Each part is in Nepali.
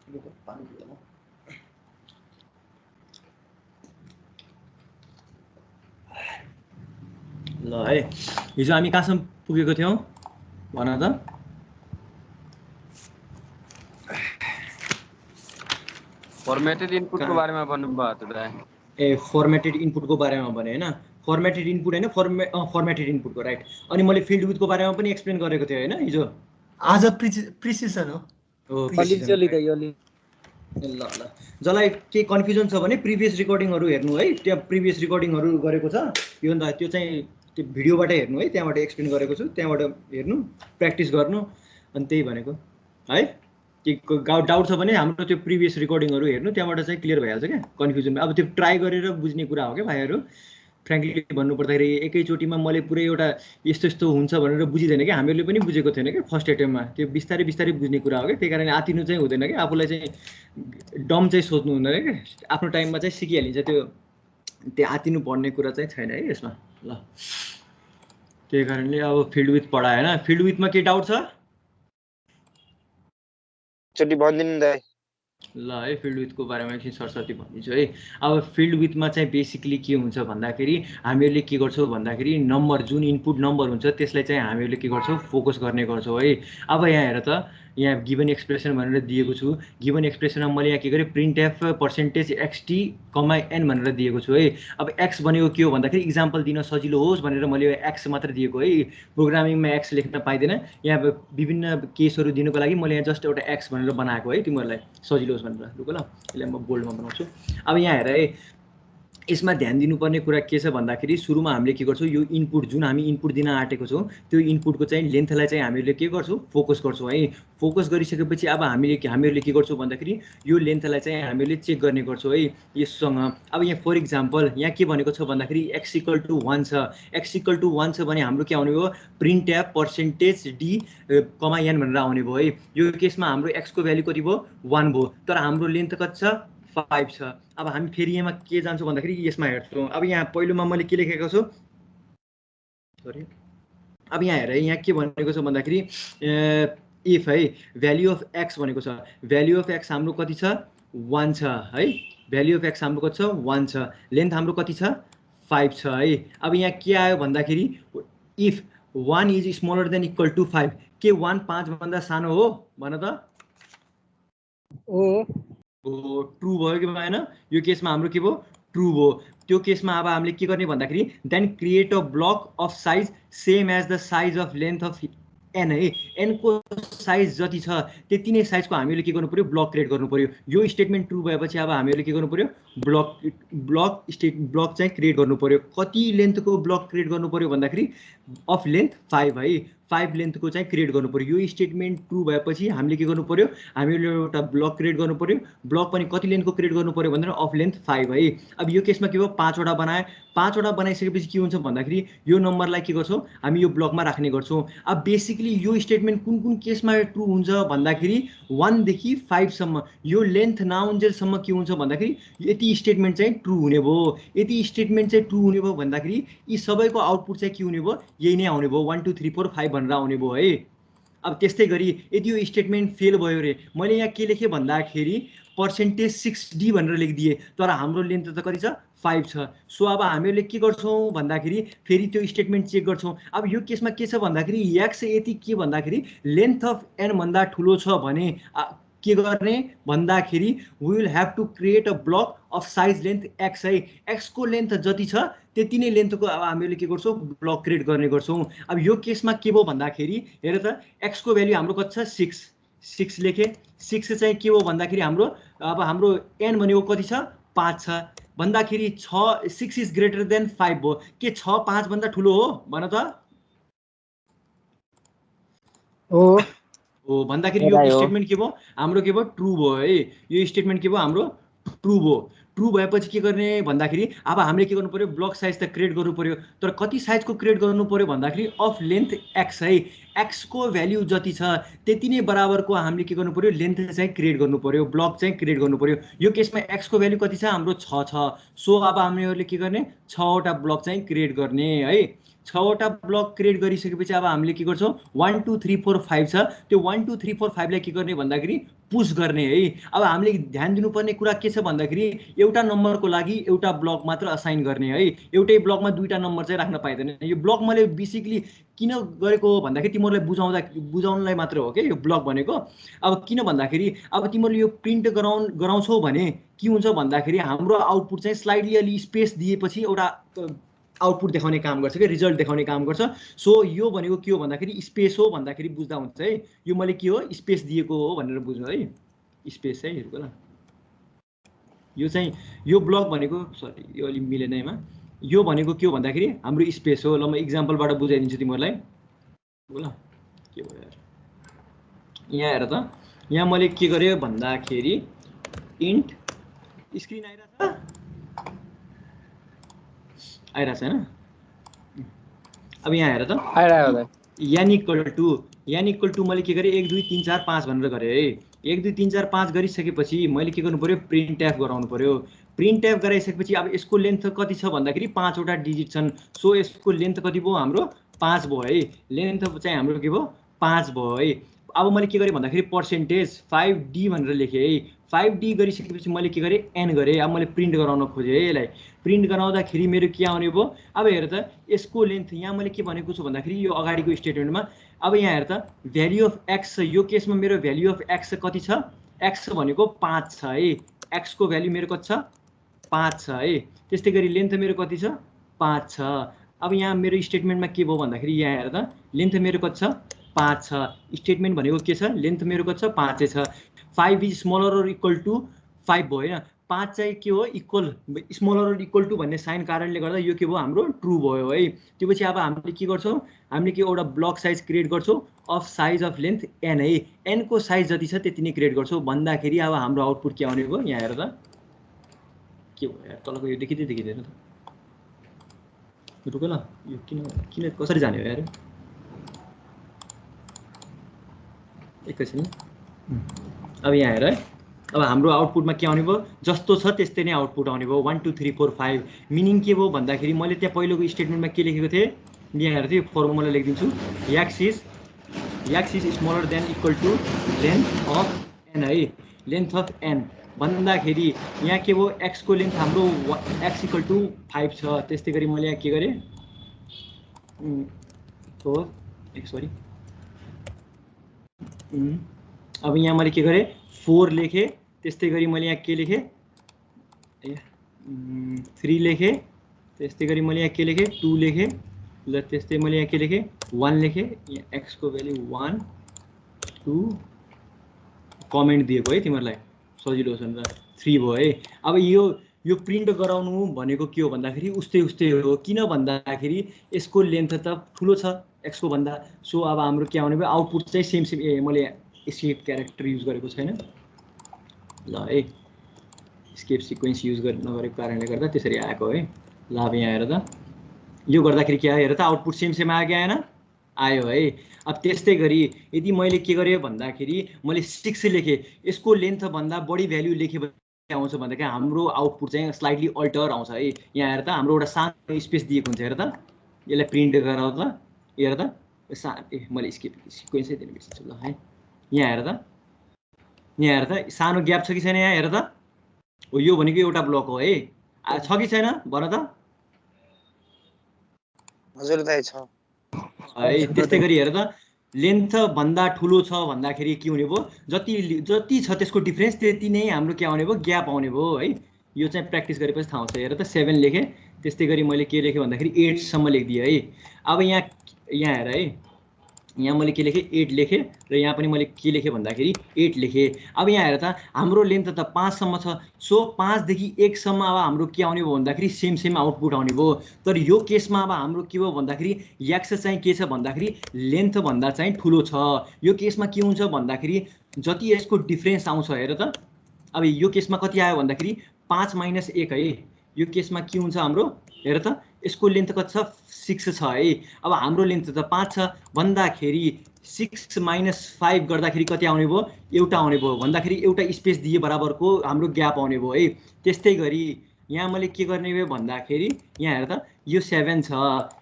ल है हिजो हामी कहाँसम्म पुगेको थियौँ भन त फर्मेटेड इनपुटको बारेमा भन्नुभयो त दाइ ए फर्मेटेड इनपुटको बारेमा भने हैन फर्मेटेड इनपुट हैन फर्मेटेड इनपुटको राइट अनि मैले फिल्ड विथको बारेमा पनि एक्सप्लेन गरेको थिएँ हैन हिजो आज प्रिसिजन हो ल ल जसलाई के कन्फ्युजन छ भने प्रिभियस रिकर्डिङहरू हेर्नु है त्यहाँ प्रिभियस रिकर्डिङहरू गरेको छ यो भन्दा त्यो चाहिँ त्यो भिडियोबाट हेर्नु है त्यहाँबाट एक्सप्लेन गरेको छु त्यहाँबाट हेर्नु प्र्याक्टिस गर्नु अनि त्यही भनेको है के डाउट छ भने हाम्रो त्यो प्रिभियस रिकर्डिङहरू हेर्नु त्यहाँबाट चाहिँ क्लियर भइहाल्छ क्या कन्फ्युजन अब त्यो ट्राई गरेर बुझ्ने कुरा हो क्या भाइहरू फ्रेङ्कली भन्नुपर्दाखेरि एकैचोटिमा मैले पुरै एउटा यस्तो यस्तो हुन्छ भनेर बुझिँदैन क्या हामीहरूले पनि बुझेको थिएन क्या फर्स्ट एटेम्पमा त्यो बिस्तारै बिस्तारै बुझ्ने कुरा हो क्या त्यही कारण आतिनु चाहिँ हुँदैन क्या आफूलाई चाहिँ डम चाहिँ सोच्नु हुँदैन क्या आफ्नो टाइममा चाहिँ सिकिहालिन्छ त्यो आतिनु पर्ने कुरा चाहिँ छैन है यसमा ल त्यही कारणले अब फिल्ड विथ पढाएन फिल्ड विथमा के डाउट छ चोटी भन्दिनु दाइ ल है फिल्ड विथको बारेमा एकछिन सरस्वती भनिदिन्छु है अब फिल्ड विथमा चाहिँ बेसिकली के हुन्छ भन्दाखेरि हामीहरूले के गर्छौँ भन्दाखेरि नम्बर जुन इनपुट नम्बर हुन्छ त्यसलाई चाहिँ हामीहरूले के गर्छौँ फोकस गर्ने गर्छौँ है अब यहाँ हेर त यहाँ गिभन एक्सप्रेसन भनेर दिएको छु गिभन एक्सप्रेसनमा मैले यहाँ के गरेँ print F percentage XT comma N भनेर दिएको छु है अब एक्स भनेको के हो भन्दाखेरि इक्जाम्पल दिन सजिलो होस् भनेर मैले एक्स मात्र दिएको है प्रोग्रामिङमा एक्स लेख्न पाइँदैन यहाँ विभिन्न केसहरू दिनुको लागि मैले यहाँ जस्ट एउटा एक्स भनेर बनाएको है तिमीहरूलाई सजिलो होस् भनेर लुक ल यसलाई म बोल्डमा बनाउँछु अब यहाँ हेर है यसमा ध्यान दिनुपर्ने कुरा के छ भन्दाखेरि सुरुमा हामीले के गर्छौँ यो इनपुट जुन हामी इनपुट दिन आँटेको छौँ त्यो इनपुटको चाहिँ लेन्थलाई चाहिँ हामीले के गर्छौँ फोकस गर्छौँ है फोकस गरिसकेपछि अब हामीहरूले के गर्छौँ भन्दाखेरि यो लेन्थलाई चाहिँ हामीले चेक गर्ने गर्छौँ है यससँग अब यहाँ फर इक्जाम्पल यहाँ के भनेको छ भन्दाखेरि एक्स इक्वल टु 1 छ एक्स इक्वल टु 1 छ भने हाम्रो के आउने भयो print F percentage D comma N भनेर आउने भयो है यो केसमा हाम्रो एक्सको भ्यालु कति भयो 1 भयो तर हाम्रो लेन्थ कति छ 5 छ अब हामी फेरि यहाँ के जान्छौँ भन्दाखेरि यसमा हेर्छौँ अब यहाँ पहिलोमा मैले के लेखेको छु सरी अब यहाँ हेर यहाँ के भनेको छ भन्दाखेरि इफ है भ्याल्यु अफ एक्स भनेको छ भ्याल्यु अफ एक्स हाम्रो कति छ 1 छ है भ्याल्यु अफ एक्स हाम्रो कति छ 1 छ लेन्थ हाम्रो कति छ 5 छ है अब यहाँ के आयो भन्दाखेरि if 1 is smaller than equal to 5 के 1 5 भन्दा सानो हो भन त ट्रु भयो कि भएन यो केसमा हाम्रो के भयो ट्रु भयो त्यो केसमा अब हामीले के गर्ने भन्दाखेरि then create a block of size same as the size of length of N है एनको साइज जति छ त्यति नै साइजको हामीले के गर्नु पर्यो ब्लक क्रिएट गर्नु पर्यो यो स्टेटमेन्ट ट्रु भएपछि अब हामीले के गर्नु पर्यो ब्लक चाहिँ क्रिएट गर्नु पर्यो कति लेन्थको ब्लक क्रिएट गर्नु पर्यो भन्दाखेरि अफ लेन्थ 5 है 5 लेन्थको चाहिँ क्रिएट गर्नु पर्यो यो स्टेटमेन्ट ट्रु भएपछि हामीले के गर्नु पर्यो हामीले एउटा ब्लक क्रिएट गर्नु पर्यो ब्लक पनि कति लेन्थको क्रिएट गर्नु पर्यो भनेर अफ लेन्थ 5 है अब यो केसमा के भयो 5 वटा बनाए 5 वटा बनाइसकेपछि के हुन्छ भन्दाखेरि यो नम्बरलाई के गर्छौँ हामी यो ब्लकमा राख्ने गर्छौँ अब बेसिकली यो स्टेटमेन्ट कुन कुन केसमा ट्रु हुन्छ भन्दाखेरि 1 देखि 5 सम्म यो लेन्थ नआउन्जेलसम्म के हुन्छ भन्दाखेरि यति स्टेटमेन्ट चाहिँ ट्रु हुने भयो यति स्टेटमेन्ट चाहिँ ट्रु हुने भयो भन्दाखेरि यी सबैको आउटपुट चाहिँ के हुने भयो यही नै आउने भयो 1 2 3 4 5 भनेर आउने भयो है अब त्यस्तै गरी यदि यो स्टेटमेन्ट फेल भयो रे मैले यहाँ के लेखेँ भन्दाखेरि पर्सेन्टेज 6D भनेर लेखिदिएँ तर हाम्रो लेन्थ त कति छ 5 छ सो अब हामीले के गर्छौँ भन्दाखेरि फेरि त्यो स्टेटमेन्ट चेक गर्छौँ अब यो केसमा के छ भन्दाखेरि एक्स यति के भन्दाखेरि लेन्थ अफ एन भन्दा ठुलो छ भने के गर्ने भन्दाखेरि we will have to create a block of size length X है एक्सको लेन्थ जति छ त्यति नै लेन्थको अब हामीले के गर्छौँ ब्लक क्रिएट गर्ने गर्छौँ अब यो केसमा के भयो भन्दाखेरि हेर त एक्सको भ्याल्यु हाम्रो कति छ 6 लेखेँ 6 चाहिँ के हो भन्दाखेरि हाम्रो अब हाम्रो एन भनेको कति छ 5 छ भन्दाखेरि 6 इज ग्रेटर देन 5 भयो के 6 5 भन्दा ठुलो हो भन त हो भन्दाखेरि यो स्टेटमेन्ट के भयो हाम्रो के भयो ट्रु भयो है यो स्टेटमेन्ट के भयो हाम्रो ट्रु भयो ट्रु भएपछि के गर्ने भन्दाखेरि अब हामीले के गर्नु पर्यो ब्लक साइज त क्रिएट गर्नु पर्यो तर कति साइजको क्रिएट गर्नु पर्यो भन्दाखेरि अफ लेन्थ एक्स है एक्सको भ्याल्यु जति छ त्यति नै बराबरको हामीले के गर्नु पर्यो लेन्थ चाहिँ क्रिएट गर्नु पर्यो ब्लक चाहिँ क्रिएट गर्नु पर्यो यो केसमा एक्सको भ्याल्यु कति छ हाम्रो 6 छ सो अब हामीहरूले के गर्ने 6 वटा ब्लक चाहिँ क्रिएट गर्ने है 6वटा ब्लक क्रिएट गरिसकेपछि अब हामीले के गर्छौँ 1 2 3 4 5 छ त्यो 1 2 3 4 5 लाई के गर्ने भन्दाखेरि पुश गर्ने है। अब हामीले ध्यान दिनुपर्ने कुरा के छ भन्दाखेरि एउटा नम्बरको लागि एउटा ब्लक मात्र असाइन गर्ने है। एउटै ब्लकमा दुईटा नम्बर चाहिँ राख्न पाइँदैन। यो ब्लक मैले बेसिकली किन गरेको हो भन्दाखेरि तिमीहरूलाई बुझाउनलाई मात्र हो के यो ब्लक भनेको। अब किन भन्दाखेरि अब तिमीहरूले यो प्रिन्ट गराउँछौ भने के हुन्छ भन्दाखेरि हाम्रो आउटपुट चाहिँ स्लाइडली अलि स्पेस दिएपछि एउटा आउटपुट देखाउने काम गर्छ कि रिजल्ट देखाउने काम गर्छ। सो यो भनेको के हो भन्दाखेरि स्पेस हो भन्दाखेरि बुझ्दा हुन्छ है। यो मैले के हो स्पेस दिएको हो भनेर बुझ्नु है। स्पेस है हेर्को ल। यो चाहिँ यो ब्लक भनेको सरी यो अलि मिलेन यसमा। यो भनेको के हो भन्दाखेरि हाम्रो स्पेस हो। ल म इक्जाम्पलबाट बुझाइदिन्छु तिमीहरूलाई ल। के भयो यार यहाँ हेर त यहाँ मैले के गरेँ भन्दाखेरि इन्ट स्क्रिन आइरहेछ हैन। अब यहाँ हेर त आइरहेको यान इक्वल टु मैले के गरेँ 1 2 3 4 5 भनेर गरेँ है। 1 2 3 4 5 गरिसकेपछि मैले के गर्नु पर्यो प्रिन्ट एफ गराउनु पर्यो। प्रिन्ट एफ गराइसकेपछि अब यसको लेन्थ कति छ भन्दाखेरि 5 वटा डिजिट छन्। सो यसको लेन्थ कति भयो हाम्रो 5 भयो है। लेन्थ चाहिँ हाम्रो के भयो 5 भयो है। अब मैले के गरेँ भन्दाखेरि पर्सेन्टेज 5D भनेर लेखेँ है। 5D गरिसकेपछि मैले के गरेँ एन गरेँ। अब मैले प्रिन्ट गराउन खोजेँ है यसलाई। प्रिन्ट गराउँदाखेरि मेरो के आउने भयो अब हेर त यसको लेन्थ यहाँ मैले के भनेको छु भन्दाखेरि यो अगाडिको स्टेटमेन्टमा अब यहाँ हेर त भ्याल्यु अफ एक्स छ। यो केसमा मेरो भ्याल्यु अफ एक्स कति छ एक्स भनेको 5 छ है। एक्सको भ्याल्यु मेरो कति छ 5 छ है। त्यस्तै गरी लेन्थ मेरो कति छ 5 छ। अब यहाँ मेरो स्टेटमेन्टमा के भयो भन्दाखेरि यहाँ हेर त लेन्थ मेरो कति छ 5 छ। स्टेटमेन्ट भनेको के छ लेन्थ मेरो कति छ 5 छ। 5 इज स्मलर और इक्वल टु 5 भयो होइन। 5 चाहिँ के हो इक्वल स्मलर और इक्वल टु भन्ने साइन कारणले गर्दा यो के भयो हाम्रो ट्रु भयो है। त्यो पछि अब हामीले के गर्छौँ हामीले के एउटा ब्लक साइज क्रिएट गर्छौँ of size of length N है। एनको साइज जति छ त्यति नै क्रिएट गर्छौँ भन्दाखेरि अब हाम्रो आउटपुट के आउने भयो यहाँ हेर त के भयो यार तलको यो देखिँदैन त रुक ल। यो किन कसरी जाने हो यार एकैछिन। अब यहाँ हेर है अब हाम्रो आउटपुटमा के आउने भयो जस्तो छ त्यस्तै नै आउटपुट आउने भयो 1 2 3 4 5। मिनिङ के भयो भन्दाखेरि मैले त्यहाँ पहिलोको स्टेटमेन्टमा के लेखेको थिएँ यहाँ हेर त्यो फर्मुला लेखिदिन्छु X is smaller than equal to length of N है। लेन्थ अफ एन भन्दाखेरि यहाँ के भयो एक्सको लेन्थ हाम्रो एक्स इक्वल टु 5 छ। त्यस्तै गरी मैले यहाँ के गरेँ अब यहाँ मैले के गरेँ 4 लेखेँ। त्यस्तै गरी मैले यहाँ के लेखेँ 3 लेखेँ। त्यस्तै गरी मैले यहाँ के लेखेँ 2 लेखेँ। ल त्यस्तै मैले यहाँ के लेखेँ 1 लेखेँ। यहाँ एक्सको भ्याल्यु 1 2 कमेन्ट दिएको है तिमीहरूलाई सजिलो छ नि त 3 भयो है। अब यो प्रिन्ट गराउनु भनेको के हो भन्दाखेरि उस्तै हो। किन भन्दाखेरि यसको लेन्थ त ठुलो छ एक्सको भन्दा। सो अब हाम्रो के आउने भयो आउटपुट चाहिँ सेम मैले एस्केप क्यारेक्टर युज गरेको छैन ल है। एस्केप सिक्वेन्स युज नगरेको कारणले गर्दा त्यसरी आएको है। ल अब यहाँ हेर त यो गर्दाखेरि के आयो हेर त आउटपुट सेम आयो कि आएन आयो है। अब त्यस्तै गरी यदि मैले के गरेँ भन्दाखेरि मैले 6 लेखेँ यसको लेन्थ भन्दा बढी भ्याल्यु लेखेँ भने आउँछ भन्दाखेरि हाम्रो आउटपुट चाहिँ स्लाइटली अल्टर आउँछ है। यहाँ हेर त हाम्रो एउटा सानो स्पेस दिएको हुन्छ हेर त यसलाई प्रिन्ट गराउ त हेर त मैले स्केप सिक्वेन्सै दिनु बिर्सिन्छु ल है। यहाँ हेर त सानो ग्याप छ कि छैन यहाँ हेर त हो यो भनेको एउटा ब्लक हो है छ कि छैन भन त हजुर दाइ छ है। त्यस्तै गरी हेर त लेन्थ भन्दा ठुलो छ भन्दाखेरि के हुने भयो जति छ त्यसको डिफरेन्स त्यति नै हाम्रो के आउने भयो ग्याप आउने भयो है। यो चाहिँ प्र्याक्टिस गरेपछि थाहा हुन्छ। हेर त 7 लेखेँ। त्यस्तै गरी मैले के लेखेँ भन्दाखेरि 8 सम्म लेखिदिएँ है। अब यहाँ हेर है यहाँ मैले के लेखेँ 8 लेखेँ र यहाँ पनि मैले के लेखेँ भन्दाखेरि 8 लेखेँ। अब यहाँ हेर त हाम्रो लेन्थ त 5 सम्म छ। सो 5 देखि 1 सम्म अब हाम्रो के आउने भयो भन्दाखेरि सेम आउटपुट आउने भयो। तर यो केसमा अब हाम्रो के भयो भन्दाखेरि एक्स चाहिँ के छ भन्दाखेरि लेन्थ भन्दा चाहिँ ठुलो छ। यो केसमा के हुन्छ भन्दाखेरि जति यसको डिफरेन्स आउँछ हेर त अब यो केसमा कति आयो भन्दाखेरि 5 - 1 है। यो केसमा के हुन्छ हाम्रो हेर त यसको लेन्थ कति छ 6 छ है। अब हाम्रो लेन्थ त 5 छ भन्दाखेरि 6 - 5 गर्दाखेरि कति आउने भयो एउटा आउने भयो भन्दाखेरि एउटा स्पेस दिए बराबरको हाम्रो ग्याप आउने भयो है। त्यस्तै गरी यहाँ मैले के गर्ने भयो भन्दाखेरि यहाँ हेर त यो 7 छ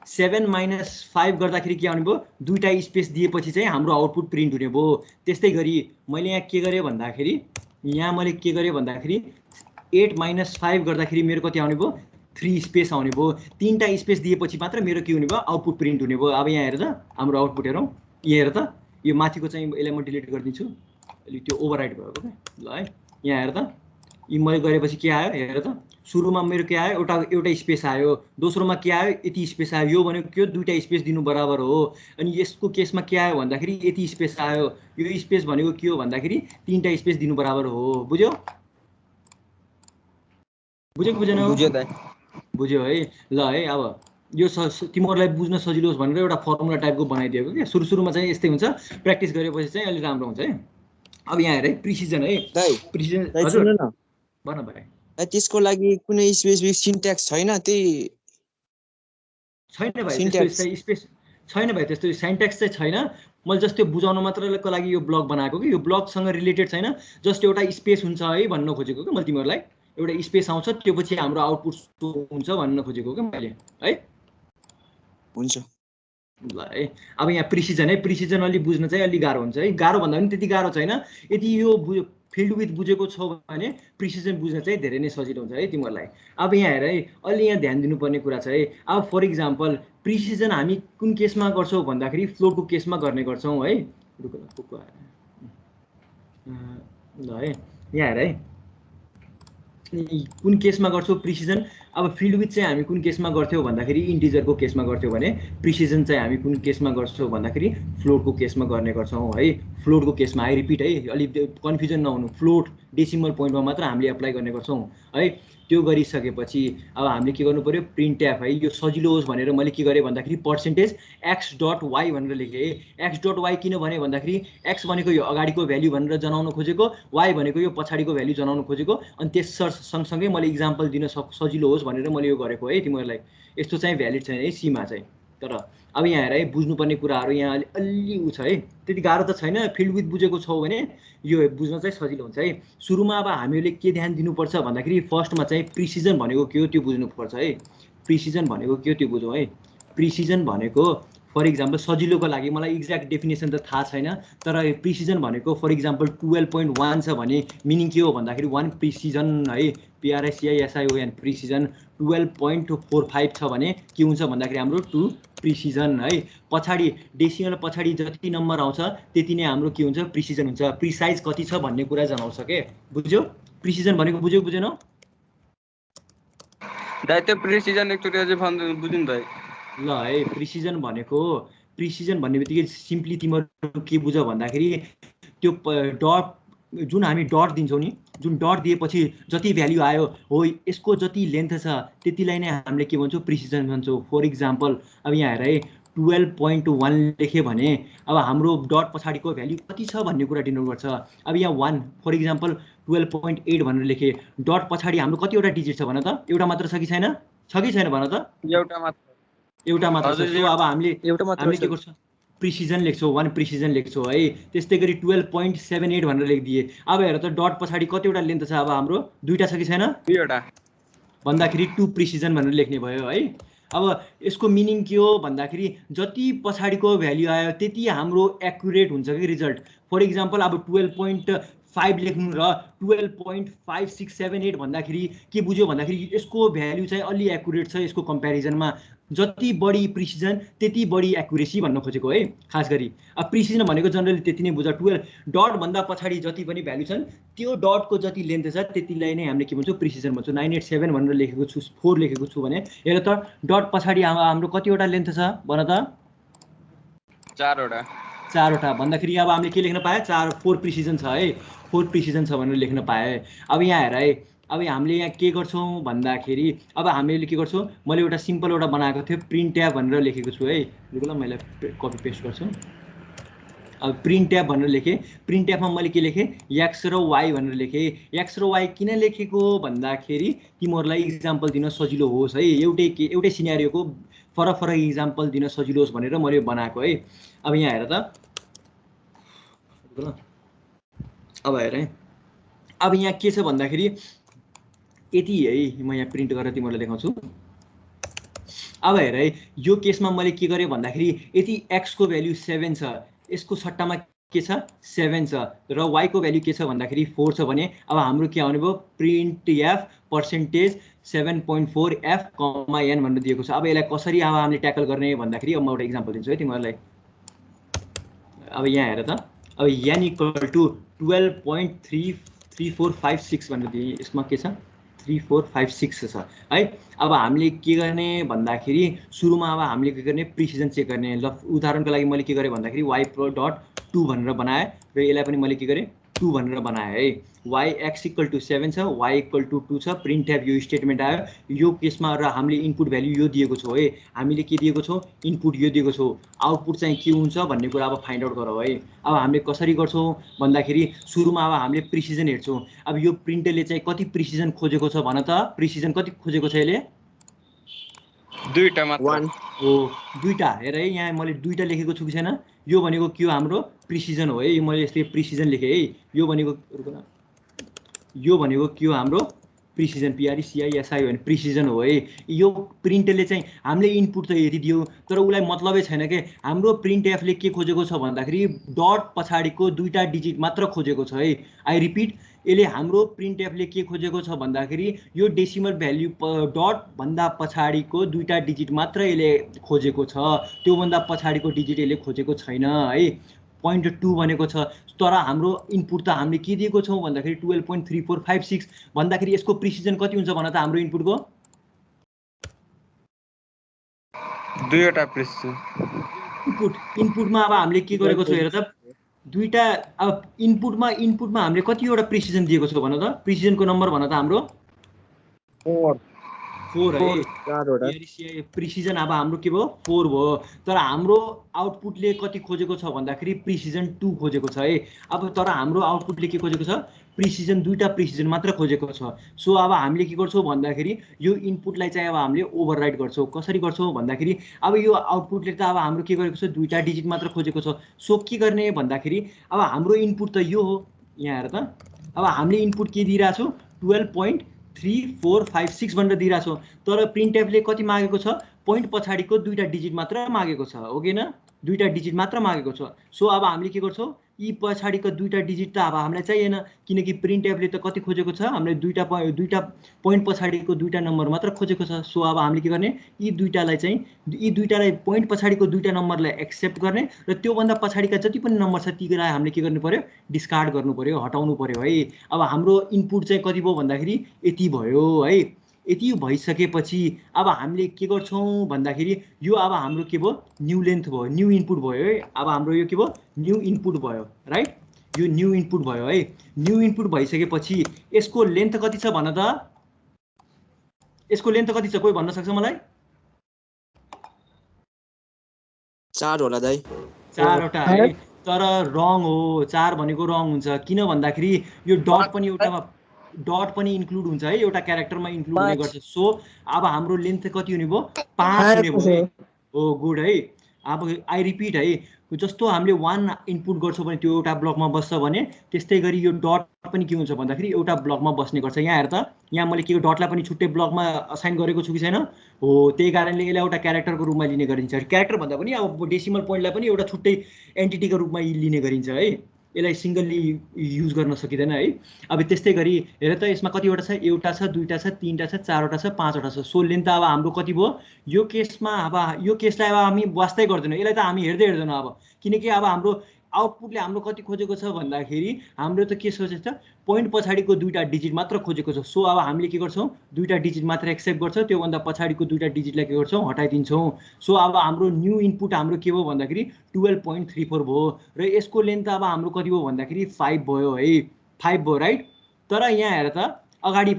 7 - 5 गर्दाखेरि के आउने भयो दुईटा स्पेस दिएपछि चाहिँ हाम्रो आउटपुट प्रिन्ट हुने भयो त्यस्तै गरी मैले यहाँ के गरेँ भन्दाखेरि यहाँ मैले के गरेँ भन्दाखेरि 8 - 5 गर्दाखेरि मेरो कति आउने भयो 3 स्पेस आउने भयो तीनटा स्पेस दिएपछि मात्र मेरो के हुने भयो आउटपुट प्रिन्ट हुने भयो अब यहाँ हेर त हाम्रो आउटपुट हेरौँ यहाँ हेर त यो माथिको चाहिँ यसलाई म डिलिट गरिदिन्छु अलि त्यो ओभरराइट भएको क्या ल है यहाँ हेर त यी मैले गरेपछि के आयो हेर त सुरुमा मेरो के आयो एउटा स्पेस आयो दोस्रोमा के आयो यति स्पेस आयो यो भनेको के हो दुईटा स्पेस दिनु बराबर हो अनि यसको केसमा के आयो भन्दाखेरि यति स्पेस आयो यो स्पेस भनेको के हो भन्दाखेरि तीनटा स्पेस दिनु बराबर हो बुझ्यो बुझ्यो कि बुझेन बुझ्यो दाइ बुझ्यो है ल है अब यो तिमीहरूलाई बुझ्न सजिलो होस् भनेर एउटा फर्मुला टाइपको बनाइदिएको क्या सुरुमा चाहिँ यस्तै हुन्छ प्र्याक्टिस गरेपछि चाहिँ अलि राम्रो हुन्छ है अब यहाँ हेर है प्रिसिजन है प्रिसिजन हजुर न भन भाइ त्यसको लागि कुनै स्पेसिफिक सिन्ट्याक्स छैन त्यही छैन भाइ त्यस्तो स्पेस छैन भाइ त्यस्तो सिन्ट्याक्स चाहिँ छैन मैले जस्ट त्यो बुझाउन मात्रको लागि यो ब्लग बनाएको कि यो ब्लगसँग रिलेटेड छैन जस्ट एउटा स्पेस हुन्छ है भन्न खोजेको कि मैले तिमीहरूलाई एउटा स्पेस आउँछ त्यो पछि हाम्रो आउटपुट हुन्छ भन्न खोजेको कि मैले है हुन्छ ल है अब यहाँ प्रिसिजन है प्रिसिजन अलि बुझ्न चाहिँ अलि गाह्रो हुन्छ है गाह्रो भन्दा पनि त्यति गाह्रो छैन यदि यो फिल्ड विथ बुझेको छौ भने प्रिसिजन बुझ्न चाहिँ धेरै नै सजिलो हुन्छ है तिमीहरूलाई अब यहाँ हेर है अलि यहाँ ध्यान दिनुपर्ने कुरा छ है अब फर इक्जाम्पल प्रिसिजन हामी कुन केसमा गर्छौँ भन्दाखेरि फ्लोटको केसमा गर्ने गर्छौँ है ल है यहाँ हेर है कुन केसमा गर्छौँ प्रिसिजन अब फिल्ड विथ चाहिँ हामी कुन केसमा गर्थ्यौँ भन्दाखेरि इन्टिजरको केसमा गर्थ्यौँ भने प्रिसिजन चाहिँ हामी कुन केसमा गर्छौँ भन्दाखेरि फ्लोटको केसमा गर्ने गर्छौँ है फ्लोटको केसमा आई रिपिट है अलिक कन्फ्युजन नहुनु फ्लोट डेसिमल पोइन्टमा मात्र हामीले एप्लाई गर्ने गर्छौँ है त्यो गरिसकेपछि अब हामीले के गर्नु पर्यो प्रिन्ट ट्याब है यो सजिलो होस् भनेर मैले के गरेँ भन्दाखेरि %x.y भनेर लेखेँ x.y किन भने भन्दाखेरि x भनेको यो अगाडिको भ्याल्यु भनेर जनाउन खोजेको y भनेको यो पछाडिको भ्याल्यु जनाउन खोजेको अनि त्यस सँगसँगै मैले इक्जाम्पल दिन सजिलो होस् भनेर मैले यो गरेको है तिमीहरूलाई यस्तो चाहिँ भ्यालिड छैन है सीमा चाहिँ तर अब यहाँ हेर है बुझ्नुपर्ने कुराहरू यहाँ अलि उ छ है त्यति गाह्रो त छैन फिल्ड विथ बुझेको छौ भने यो बुझ्न चाहिँ सजिलो हुन्छ है सुरुमा अब हामीले के ध्यान दिनुपर्छ भन्दाखेरि फर्स्टमा चाहिँ प्रिसिजन भनेको के हो त्यो बुझ्नुपर्छ है प्रिसिजन भनेको के हो त्यो बुझौँ है प्रिसिजन भनेको फर इक्जाम्पल सजिलोको लागि मलाई एक्ज्याक्ट डेफिनेसन त थाहा छैन तर प्रिसिजन भनेको फर इक्जाम्पल 12.1 छ भने मिनिङ के हो भन्दाखेरि 1 प्रिसिजन है PRICISION प्रिसिजन 12.45 छ भने के हुन्छ भन्दाखेरि हाम्रो 2 प्रिसिजन है पछाडि डेसिमल पछाडि जति नम्बर आउँछ त्यति नै हाम्रो के हुन्छ प्रिसिजन हुन्छ प्रिसाइज कति छ भन्ने कुरा जनाउँछ के बुझ्यौ प्रिसिजन भनेको बुझ्यौ बुझेनौ दाइ त्यो प्रिसिजन एकचोटि अझै बुझ्नु दाइ ल है प्रिसिजन भन्ने बित्तिकै सिम्पली तिमीहरू के बुझ भन्दाखेरि त्यो डट जुन हामी डट दिन्छौँ नि जुन डट दिएपछि जति भ्याल्यु आयो हो यसको जति लेन्थ छ त्यतिलाई नै हामीले के भन्छौँ प्रिसिजन भन्छौँ फर इक्जाम्पल अब यहाँ हेर है 12.1 लेख्यो भने अब हाम्रो डट पछाडिको भ्याल्यु कति छ भन्ने कुरा डिनोट गर्छ अब यहाँ 1 फर इक्जाम्पल 12.8 भनेर लेखेँ डट पछाडि हाम्रो कतिवटा डिजिट छ भन त एउटा मात्र छ कि छैन भन त एउटा मात्र छ अब हामीले के गर्छौँ प्रिसिजन लेख्छौँ 1 प्रिसिजन लेख्छौँ है त्यस्तै गरी 12.78 भनेर लेखिदिए अब हेर त डट पछाडि कतिवटा लेन्थ छ अब हाम्रो दुईटा छ कि छैन दुईवटा भन्दाखेरि 2 प्रिसिजन भनेर लेख्ने भयो है अब यसको मिनिङ के हो भन्दाखेरि जति पछाडिको भ्याल्यु आयो त्यति हाम्रो एक्युरेट हुन्छ कि रिजल्ट फर इक्जाम्पल अब 12.5 लेख्नु र 12.5678 भन्दाखेरि के बुझ्यो भन्दाखेरि यसको भ्याल्यु चाहिँ अलि एक्युरेट छ यसको कम्पेरिजनमा जति बढी प्रिसिजन त्यति बढी एक्युरेसी भन्न खोजेको है खास गरी अब प्रिसिजन भनेको जनरली त्यति नै बुझ 12 डट भन्दा पछाडि जति पनि भ्याल्यु छन् त्यो डटको जति लेन्थ छ त्यतिलाई नै हामीले के भन्छौँ प्रिसिजन भन्छौँ 987 भनेर लेखेको छु 4 लेखेको छु भने हेर त डट पछाडि हाम्रो कतिवटा लेन्थ छ भन त 4वटा भन्दाखेरि अब हामीले के लेख्न पाए 4 प्रिसिजन छ है 4 प्रिसिजन छ भनेर लेख्न पाए अब यहाँ हेर है अब हामीले यहाँ के गर्छौँ भन्दाखेरि अब हामीले के गर्छौँ मैले एउटा सिम्पल एउटा बनाएको थिएँ प्रिन्ट ट्याब भनेर लेखेको छु है ल मैले कपी पेस्ट गर्छु अब प्रिन्ट ट्याब भनेर लेखेँ प्रिन्ट ट्याबमा मैले के लेखेँ x र y भनेर लेखेँ x र y किन लेखेको भन्दाखेरि तिमीहरूलाई इक्जाम्पल दिन सजिलो होस् है एउटै सिनेरियोको फरक इक्जाम्पल दिन सजिलो होस् भनेर मैले बनाएको है अब यहाँ हेर त अब हेर है अब यहाँ के छ भन्दाखेरि यति है, म यहाँ प्रिन्ट गरेर तिमीहरूलाई देखाउँछु। अब हेर है, यो केसमा मैले के गरेँ भन्दाखेरि यति x को भ्याल्यु 7 छ, यसको सट्टामा के छ 7 छ र y को भ्याल्यु के छ भन्दाखेरि 4 छ भने अब हाम्रो के आउने भयो प्रिन्ट f पर्सेन्टेज 7.4 f कमा n भनेर दिएको छ। अब यसलाई कसरी अब हामीले ट्याकल गर्ने भन्दाखेरि अब म एउटा इक्जाम्पल दिन्छु है तिमीहरूलाई। अब यहाँ हेर त, अब n इक्वल टु 12.3456 भनेर दिए, यसमा के छ 3456 छ है। अब हामीले के गर्ने भन्दाखेरि सुरुमा अब हामीले के गर्ने प्रिसिजन चेक गर्ने। ल उदाहरणको लागि मैले के गरेँ भन्दाखेरि y.2 भनेर बनाएँ र यसलाई पनि मैले के गरेँ 2 भनेर बनाएँ है। y x इक्वल टु 7 छ, y इक्वल टु 2 छ, प्रिन्ट एफ यो स्टेटमेन्ट आयो। यो केसमा र हामीले इनपुट भ्याल्यु यो दिएको छौँ है, हामीले के दिएको छौँ इनपुट यो दिएको छौँ, आउटपुट चाहिँ के हुन्छ भन्ने कुरा अब फाइन्ड आउट गरौँ है। अब हामीले कसरी गर्छौँ भन्दाखेरि सुरुमा अब हामीले प्रिसिजन हेर्छौँ। अब यो प्रिन्टले चाहिँ कति प्रिसिजन खोजेको छ भन त, प्रिसिजन कति खोजेको छ यसले? 2टा मात्र हो, 2टा। हेर है, यहाँ मैले 2टा लेखेको छु कि छैन, यो भनेको के हो हाम्रो प्रिसिजन हो है। मैले यसले प्रिसिजन लेखेँ है, यो भनेको के हो हाम्रो प्रिसिजन, PRECISI हो भने प्रिसिजन हो है। यो प्रिन्टले चाहिँ हामीले इनपुट त यति दियो तर उसलाई मतलबै छैन के, हाम्रो प्रिन्ट एफले के खोजेको छ भन्दाखेरि डट पछाडिको 2टा डिजिट मात्र खोजेको छ है। आई रिपिट, यसले हाम्रो प्रिन्ट एफले के खोजेको छ भन्दाखेरि यो डेसिमल भ्याल्यु डट भन्दा पछाडिको 2टा डिजिट मात्र यसले खोजेको छ, त्योभन्दा पछाडिको डिजिट यसले खोजेको छैन है। 0.2 भनेको छ तर हाम्रो इनपुट त हामीले के दिएको छौँ भन्दाखेरि 12.3456 भन्दाखेरि यसको प्रिसिजन कति हुन्छ भन त हाम्रो इनपुटको? 2वटा प्रिसिजन इनपुटमा अब हामीले के गरेको छौँ हेर त, 2टा। अब इनपुटमा हामीले कतिवटा प्रिसिजन दिएको छौँ भन त, प्रिसिजनको नम्बर भन त हाम्रो 4 है। प्रिसिजन अब हाम्रो के भयो 4 भयो, तर हाम्रो आउटपुटले कति खोजेको छ भन्दाखेरि प्रिसिजन 2 खोजेको छ है। अब तर हाम्रो आउटपुटले के खोजेको छ प्रिसिजन, 2टा प्रिसिजन मात्र खोजेको छ। सो अब हामीले के गर्छौँ भन्दाखेरि यो इनपुटलाई चाहिँ अब हामीले ओभरराइड गर्छौँ। कसरी गर्छौँ भन्दाखेरि अब यो आउटपुटले त अब हाम्रो के गरेको छ 2टा डिजिट मात्र खोजेको छ। सो के गर्ने भन्दाखेरि अब हाम्रो इनपुट त यो हो, यहाँ हेर त, अब हामीले इनपुट के दिइरहेछौँ 12.3456 भनेर दिइरहेछौँ, तर प्रिन्ट एफले कति मागेको छ पोइन्ट पछाडिको 2टा डिजिट मात्र मागेको छ, हो कि न, 2टा डिजिट मात्र मागेको छ। सो अब हामीले के गर्छौँ यी पछाडिको 2टा डिजिट त अब हामीलाई चाहिएन, किनकि प्रिन्ट एफले त कति खोजेको छ हामीले 2टा पोइन्ट पछाडिको 2टा नम्बर मात्र खोजेको छ। सो अब हामीले के गर्ने यी 2टालाई पोइन्ट पछाडिको 2टा नम्बरलाई एक्सेप्ट गर्ने र त्योभन्दा पछाडिका जति पनि नम्बर छ तीलाई हामीले के गर्नु पर्यो डिस्कार्ड गर्नु पर्यो, हटाउनु पर्यो है। अब हाम्रो इनपुट चाहिँ कति भयो भन्दाखेरि यति भयो है। यति भइसकेपछि अब हामीले के गर्छौँ भन्दाखेरि यो अब हाम्रो के भयो न्यू लेन्थ भयो, न्यू इनपुट भयो है। अब हाम्रो यो के भयो न्यू इनपुट भयो, राइट, यो न्यू इनपुट भयो है। न्यू इनपुट भइसकेपछि यसको लेन्थ कति छ भन त, यसको लेन्थ कति छ कोही भन्न सक्छ मलाई? 4 होला दाइ, 4वटा है, तर रङ हो, 4 भनेको रङ हुन्छ। किन भन्दाखेरि यो डट पनि एउटामा डट पनि इन्क्लुड हुन्छ है, एउटा क्यारेक्टरमा इन्क्लुड हुने गर्छ। सो अब हाम्रो लेन्थ कति हुने भयो 5 हुने भयो है। हो गुड है। अब आई रिपिट है, जस्तो हामीले 1 इनपुट गर्छौँ भने त्यो एउटा ब्लकमा बस्छ भने त्यस्तै गरी यो डट पनि के हुन्छ भन्दाखेरि एउटा ब्लकमा बस्ने गर्छ। यहाँ हेर त, यहाँ मैले के डटलाई पनि छुट्टै ब्लकमा असाइन गरेको छु कि छैन? हो, त्यही कारणले यसलाई एउटा क्यारेक्टरको रूपमा लिने गरिन्छ। क्यारेक्टर भन्दा पनि अब डेसिमल पोइन्टलाई पनि एउटा छुट्टै एन्टिटीको रूपमा लिने गरिन्छ है, यसलाई सिङ्गल्ली युज गर्न सकिँदैन है। अब त्यस्तै गरी हेर त, यसमा कतिवटा छ, एउटा छ, 2टा छ, 3टा छ, 4वटा छ, 5वटा छ। सो लेन्थ अब हाम्रो कति भयो यो केसमा? अब यो केसलाई अब हामी वास्तै गर्दैनौँ, यसलाई त हामी हेर्दै हेर्दैनौँ अब, किनकि अब हाम्रो आउटपुटले हाम्रो कति खोजेको छ भन्दाखेरि हाम्रो त के सोचेको छ पोइन्ट पछाडिको 2टा डिजिट मात्र खोजेको छ। सो अब हामीले के गर्छौँ 2टा डिजिट मात्र एक्सेप्ट गर्छौँ, त्योभन्दा पछाडिको 2टा डिजिटलाई के गर्छौँ हटाइदिन्छौँ। सो अब हाम्रो न्यू इनपुट हाम्रो के भयो भन्दाखेरि 12.34 भयो र यसको लेन्थ अब हाम्रो कति भयो भन्दाखेरि 5 भयो है, 5 भयो राइट। तर यहाँ हेर त, अगाडि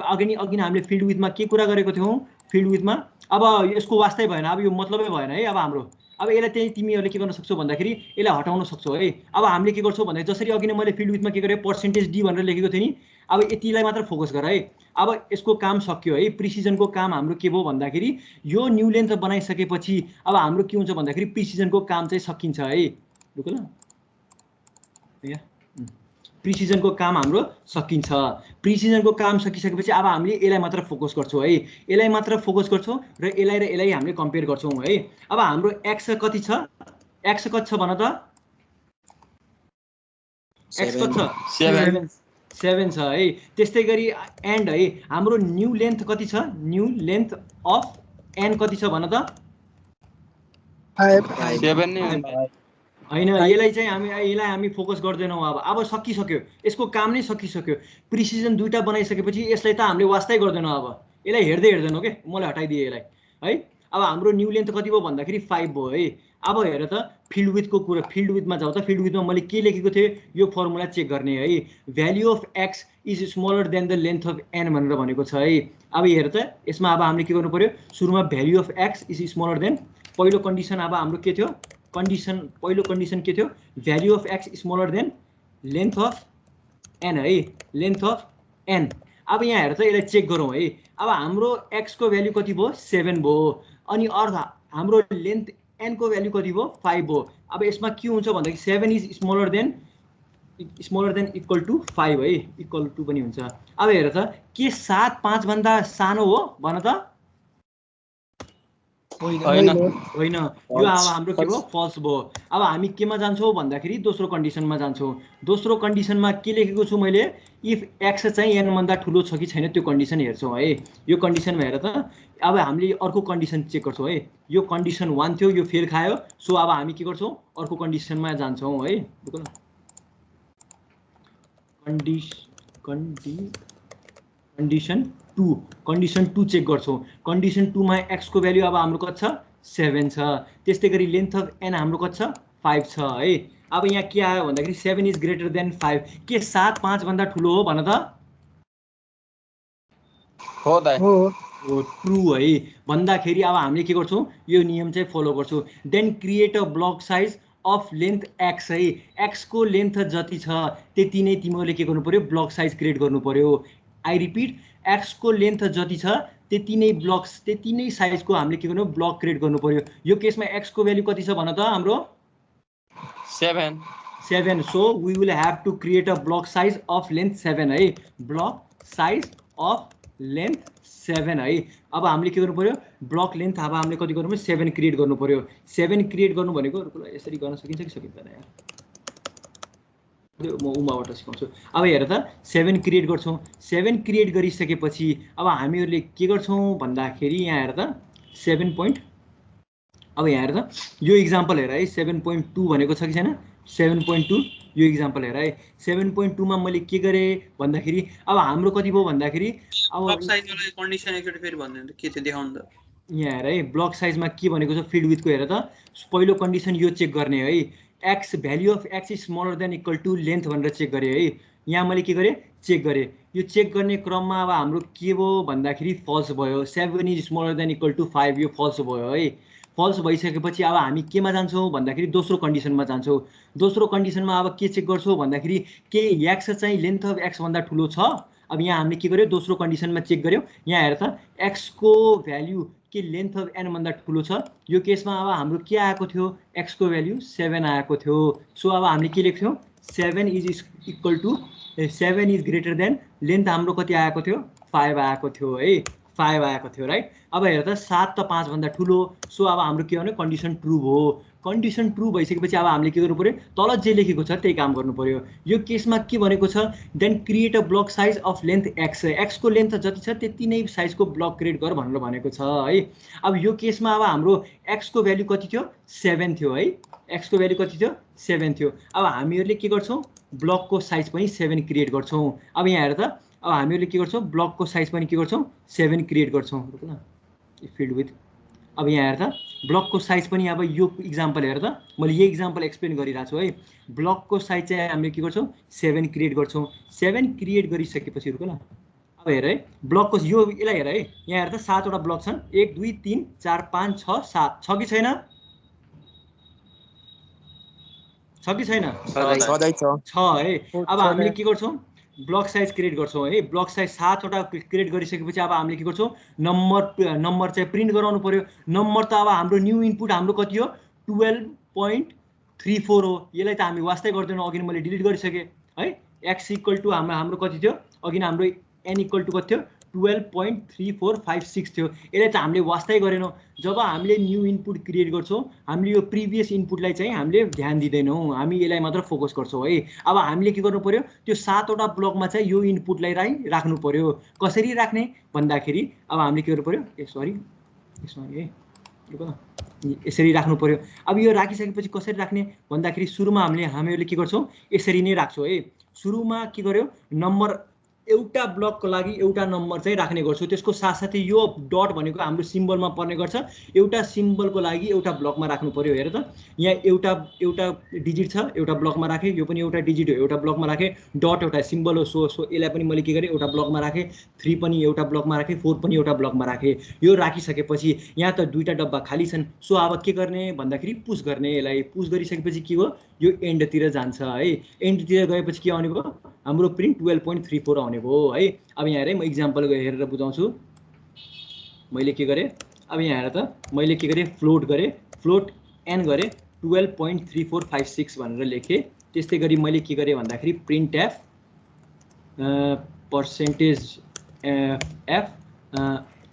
हामीले फिल्ड विथमा के कुरा गरेको थियौँ, फिल्ड विथमा अब यसको वास्तै भएन, अब यो मतलबै भएन है। अब हाम्रो अब यसलाई चाहिँ तिमीहरूले के गर्न सक्छौ भन्दाखेरि यसलाई हटाउन सक्छौ है। अब हामीले के गर्छौँ भन्दाखेरि जसरी अघि नै मैले फिल्ड विथमा के गरेँ पर्सेन्टेज डी भनेर लेखेको थिएँ नि, अब यतिलाई मात्र फोकस गर है। अब यसको काम सक्यो है, प्रिसिजनको काम हाम्रो के भयो भन्दाखेरि यो न्यू लेन्थ बनाइसकेपछि अब हाम्रो के हुन्छ भन्दाखेरि प्रिसिजनको काम चाहिँ सकिन्छ है। रुक ल, प्रिसिजनको काम हाम्रो सकिन्छ। प्रिसिजनको काम सकिसकेपछि अब हामीले यसलाई मात्र फोकस गर्छौँ है, यसलाई मात्र फोकस गर्छौँ र यसलाई हामीले कम्पेयर गर्छौँ है। अब हाम्रो एक्स कति छ, एक्स कति छ भन त, एक्स कति छ 7 छ है। त्यस्तै गरी एन्ड है, हाम्रो न्यू लेन्थ कति छ, न्यू लेन्थ अफ एन कति छ भन त 7 नै हुन्छ हैन। यसलाई हामी फोकस गर्दैनौँ। अब सकिसक्यो, यसको काम नै सकिसक्यो। प्रिसिजन दुईटा बनाइसकेपछि यसलाई त हामीले वास्तै गर्दैनौँ। अब यसलाई हेर्दैनौँ के, मलाई हटाइदिए यसलाई है। अब हाम्रो न्यू लेन्थ कति भयो भन्दाखेरि 5 भयो है। अब हेर त फिल्ड विथको कुरा, फिल्ड विथमा जाउँ त। फिल्ड विथमा मैले के लेखेको थिएँ, यो फर्मुला चेक गर्ने है। Value of X is smaller than the length of N भनेर भनेको छ है। अब हेर त यसमा अब हामीले के गर्नु पर्यो, सुरुमा value of X is smaller than, पहिलो कन्डिसन अब हाम्रो के थियो, पहिलो कन्डिसन के थियो, value of X smaller than length of N है, लेन्थ अफ एन। अब यहाँ हेर त यसलाई चेक गरौँ है। अब हाम्रो एक्सको भ्याल्यु कति भयो 7 भयो, अनि अर्थ हाम्रो लेन्थ एनको भ्याल्यु कति भयो 5 भयो। अब यसमा के हुन्छ भन्दाखेरि 7 is smaller than equal to 5 है, इक्वल टु पनि हुन्छ। अब हेर त के 7 5 भन्दा सानो हो भन त, होइन, यो अब हाम्रो के भयो, फल्स भयो। अब हामी केमा जान्छौँ भन्दाखेरि दोस्रो कन्डिसनमा जान्छौँ। दोस्रो कन्डिसनमा के लेखेको छु मैले, इफ एक्स चाहिँ एन भन्दा ठुलो छ कि छैन त्यो कन्डिसन हेर्छौँ है। यो कन्डिसनमा हेर त अब हामीले अर्को कन्डिसन चेक गर्छौँ है। यो कन्डिसन 1 थियो, यो फेल खायो, सो अब हामी के गर्छौँ, अर्को कन्डिसनमा जान्छौँ है। कन्डिसन 2 चेक गर्छौँ। कन्डिसन 2 मा एक्स को भ्याल्यु अब हाम्रो कति छ 7 छ। त्यस्तै गरी लेन्थ अफ एन हाम्रो कति छ 5 छ है। अब यहाँ के आयो भन्दाखेरि 7 इज ग्रेटर देन 5, के 7 5 भन्दा ठुलो हो भन त, हो दाइ हो ट्रु है भन्दाखेरि अब हामीले के गर्छौँ, यो नियम चाहिँ फलो गर्छौँ। Then create a block size of length X है। एक्स को लेन्थ जति छ त्यति नै तिमीहरूले के गर्नु पर्यो, ब्लक साइज क्रिएट गर्नु पर्यो। आई रिपिट, एक्स को लेन्थ जति छ त्यति नै साइजको हामीले के गर्नु, ब्लक क्रिएट गर्नु पर्यो। यो केसमा एक्स को भ्याल्यु कति छ भन त हाम्रो 7, so we will have to create a block size of length 7 है, ब्लक साइज अफ लेन्थ 7 है। अब हामीले के गर्नु पर्यो, ब्लक लेन्थ अब हामीले कति गर्नु पर्यो 7 क्रिएट गर्नु पर्यो। 7 क्रिएट गर्नु भनेको यसरी गर्न सकिन्छ कि सकिँदैन यार, म उमाबाट सिकाउँछु। अब हेर त 7 क्रिएट गर्छौँ। 7 क्रिएट गरिसकेपछि अब हामीहरूले के गर्छौँ भन्दाखेरि यहाँ हेर त 7 पोइन्ट, अब यहाँ हेर त यो इक्जाम्पल हेर है, 7.2 भनेको छ कि छैन, 7.2 यो इक्जाम्पल हेर है। 7.2 मा मैले के गरेँ भन्दाखेरि अब हाम्रो कति भयो भन्दाखेरि अब ब्लक साइज वाला कन्डिसन एकचोटि फेरि भन्नु के थियो देखाउनु त। यहाँ हेर है, ब्लक साइजमा के भनेको छ, फिल्ड विथको हेर त पहिलो कन्डिसन यो चेक गर्ने है, X value of X is smaller than equal to length भनेर चेक गरेँ है। यहाँ मैले के गरेँ, चेक गरेँ। यो चेक गर्ने क्रममा अब हाम्रो के भयो भन्दाखेरि फल्स भयो, 7 is smaller than equal to 5, यो फल्स भयो है। फल्स भइसकेपछि अब हामी केमा जान्छौँ भन्दाखेरि दोस्रो कन्डिसनमा जान्छौँ। दोस्रो कन्डिसनमा अब के चेक गर्छौँ भन्दाखेरि के एक्स चाहिँ लेन्थ अफ एक्स भन्दा ठुलो छ। अब यहाँ हामीले के गर्यो, दोस्रो कन्डिसनमा चेक गर्यौँ। यहाँ हेर त एक्सको भ्याल्यु के लेन्थ अफ एन भन्दा ठुलो छ। यो केसमा अब हाम्रो के आएको थियो, एक्सको भ्याल्यु 7 आएको थियो। सो अब हामीले के लेख्थ्यौँ, 7 is equal to 7 is greater than length हाम्रो कति आएको थियो 5 आएको थियो है, 5 आएको थियो राइट। अब हेर त 7 त 5 भन्दा ठुलो, सो अब हाम्रो के भने कन्डिसन ट्रु भयो। कन्डिसन ट्रु भइसकेपछि अब हामीले के गर्नु पर्यो, तल जे लेखेको छ त्यही काम गर्नु पर्यो। यो केसमा के भनेको छ, then create a block size of length X, एक्सको लेन्थ जति छ त्यति नै साइजको ब्लक क्रिएट गर भनेर भनेको छ है। अब यो केसमा अब हाम्रो एक्सको भ्याल्यु कति थियो 7 थियो है, एक्सको भ्याल्यु कति थियो 7 थियो। अब हामीहरूले के गर्छौँ, ब्लकको साइज पनि 7 क्रिएट गर्छौँ। अब यहाँ हेर त अब हामीहरूले के गर्छौँ, ब्लकको साइज पनि के गर्छौँ 7 क्रिएट गर्छौँ ल, फिल्ड विथ। अब यहाँ हेर त ब्लकको साइज पनि अब यो इक्जाम्पल हेर त, मैले यही इक्जाम्पल एक्सप्लेन गरिरहेको छु है। ब्लकको साइज चाहिँ हामीले के गर्छौँ 7 क्रिएट गर्छौँ। 7 क्रिएट गरिसकेपछि ल अब हेर है, ब्लकको यो यसलाई हेर है, यहाँ हेर त 7 वटा ब्लक छन्, 1 2 3 4 5 6 7 छ कि छैन, छ कि छैन, छ है। अब हामीले के गर्छौँ, ब्लक साइज क्रिएट गर्छौँ है। ब्लक साइज 7 वटा क्रिएट गरिसकेपछि अब हामीले के गर्छौँ, नम्बर चाहिँ प्रिन्ट गराउनु पर्यो। नम्बर त अब हाम्रो न्यू इनपुट हाम्रो कति हो 12.34 हो। यसलाई त हामी वास्तै गर्दैनौँ, अघि मैले डिलिट गरिसकेँ है। x इक्वल टु हाम्रो कति थियो अघि हाम्रो n इक्वल टु कति थियो 12.3456 थियो। यसलाई चाहिँ हामीले वास्तै गरेनौँ। जब हामीले न्यू इनपुट क्रिएट गर्छौँ हामीले यो प्रिभियस इनपुटलाई चाहिँ हामीले ध्यान दिँदैनौँ, हामी यसलाई मात्र फोकस गर्छौँ है। अब हामीले के गर्नु पर्यो, त्यो 7वटा ब्लकमा चाहिँ यो इनपुटलाई राख्नु पर्यो। कसरी राख्ने भन्दाखेरि अब हामीले के गर्नु पर्यो, सरी है यसरी राख्नु पर्यो। अब यो राखिसकेपछि कसरी राख्ने भन्दाखेरि सुरुमा हामीहरूले के गर्छौँ, यसरी नै राख्छौँ है। सुरुमा के गर्यो, नम्बर एउटा ब्लकको लागि एउटा नम्बर चाहिँ राख्ने गर्छौँ। त्यसको साथसाथै यो डट भनेको हाम्रो सिम्बलमा पर्ने गर्छ। एउटा सिम्बलको लागि एउटा ब्लकमा राख्नु पर्यो। हेर त यहाँ एउटा डिजिट छ, एउटा ब्लकमा राखेँ। यो पनि एउटा डिजिट हो, एउटा ब्लकमा राखेँ। डट एउटा सिम्बल हो, सो यसलाई पनि मैले के गरेँ, एउटा ब्लकमा राखेँ। 3 पनि एउटा ब्लकमा राखेँ, 4 पनि एउटा ब्लकमा राखेँ। यो राखिसकेपछि यहाँ त 2टा डब्बा खाली छन्। सो अब के गर्ने भन्दाखेरि पुस गर्ने। यसलाई पुस गरिसकेपछि के हो, यो एन्डतिर जान्छ है। एन्डतिर गएपछि के आउने भयो, हाम्रो प्रिन्ट 12.34 आउने भयो है। अब यहाँ हेरेँ, म इक्जाम्पल हेरेर बुझाउँछु। मैले के गरेँ, अब यहाँ हेर त मैले के गरेँ, फ्लोट गरेँ, फ्लोट एन गरेँ, 12.3456 भनेर लेखेँ। त्यस्तै गरी मैले के गरेँ भन्दाखेरि print F percentage F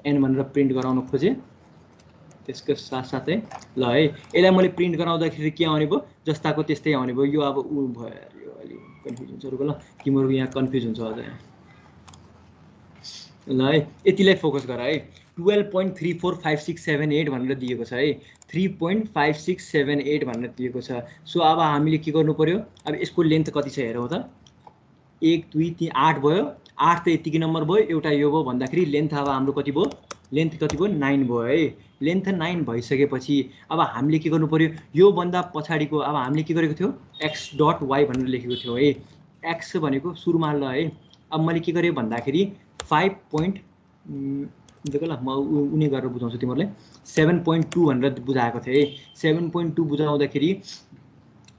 N भनेर प्रिन्ट गराउन खोजेँ। त्यसको साथसाथै ल है, यसलाई मैले प्रिन्ट गराउँदाखेरि के आउने भयो, जस्ताको त्यस्तै आउने भयो। यो अब ऊ भयो, यो अलि कन्फ्युज हुन्छ रुको ल, तिम्रो यहाँ कन्फ्युज हुन्छ अझ ल है। यतिलाई फोकस गर है। 12.345678 भनेर दिएको छ है, 3.5678 भनेर दिएको छ। सो अब हामीले के गर्नु पर्यो, अब यसको लेन्थ कति छ हेरौँ त। 1 2 3 8 भयो। 8 त यतिकै नम्बर भयो, एउटा यो भयो भन्दाखेरि लेन्थ अब हाम्रो कति भयो, लेन्थ कति भयो, 9 भयो है। लेन्थ 9 भइसकेपछि अब हामीले के गर्नु पर्यो, यो भन्दा पछाडिको अब हामीले के गरेको थियो, x.y भनेर लेखेको थियो है। x भनेको सुरुमा ल है। अब मैले के गरेँ भन्दाखेरि 5. देखो ल, म उनी गरेर बुझाउँछु तिमीहरूलाई। 7.2 भनेर बुझाएको थिएँ है। 7.2 बुझाउँदाखेरि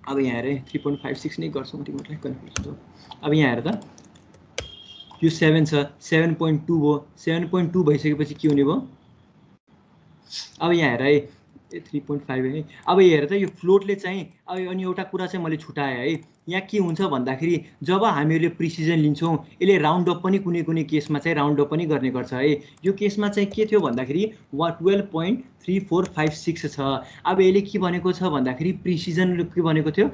अब यहाँ हेरेँ 3.56 नै गर्छौँ, तिमीहरूलाई कन्फ्युज हुन्छ। अब यहाँ हेर त, यो 7 छ, 7.2 भयो। 7.2 भइसकेपछि के हुने भयो, अब यहाँ हेर है 3.5 है। अब हेर त यो फ्लोटले चाहिँ अब अनि एउटा कुरा चाहिँ मैले छुटाएँ है। यहाँ के हुन्छ भन्दाखेरि जब हामीहरूले प्रिसिजन लिन्छौँ यसले राउन्ड अप पनि कुनै केसमा चाहिँ राउन्ड अप पनि गर्ने गर्छ है। यो केसमा चाहिँ के थियो भन्दाखेरि 12.3456 छ। अब यसले के भनेको छ भन्दाखेरि प्रिसिजन के भनेको थियो,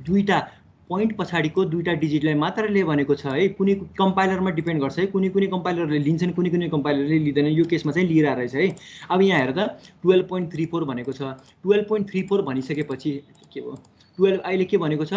2टा पोइन्ट पछाडिको 2टा डिजिटलाई मात्र ले भनेको छ है। कुनै कम्पाइलरमा डिपेन्ड गर्छ है, कुनै कम्पाइलरले लिन्छन्, कुनै कम्पाइलरले लिँदैन। यो केसमा चाहिँ लिइरहेको रहेछ है। अब यहाँ हेर त 12.34 भनेको छ। 12.34 भनिसकेपछि के भयो, 12 अहिले के भनेको छ,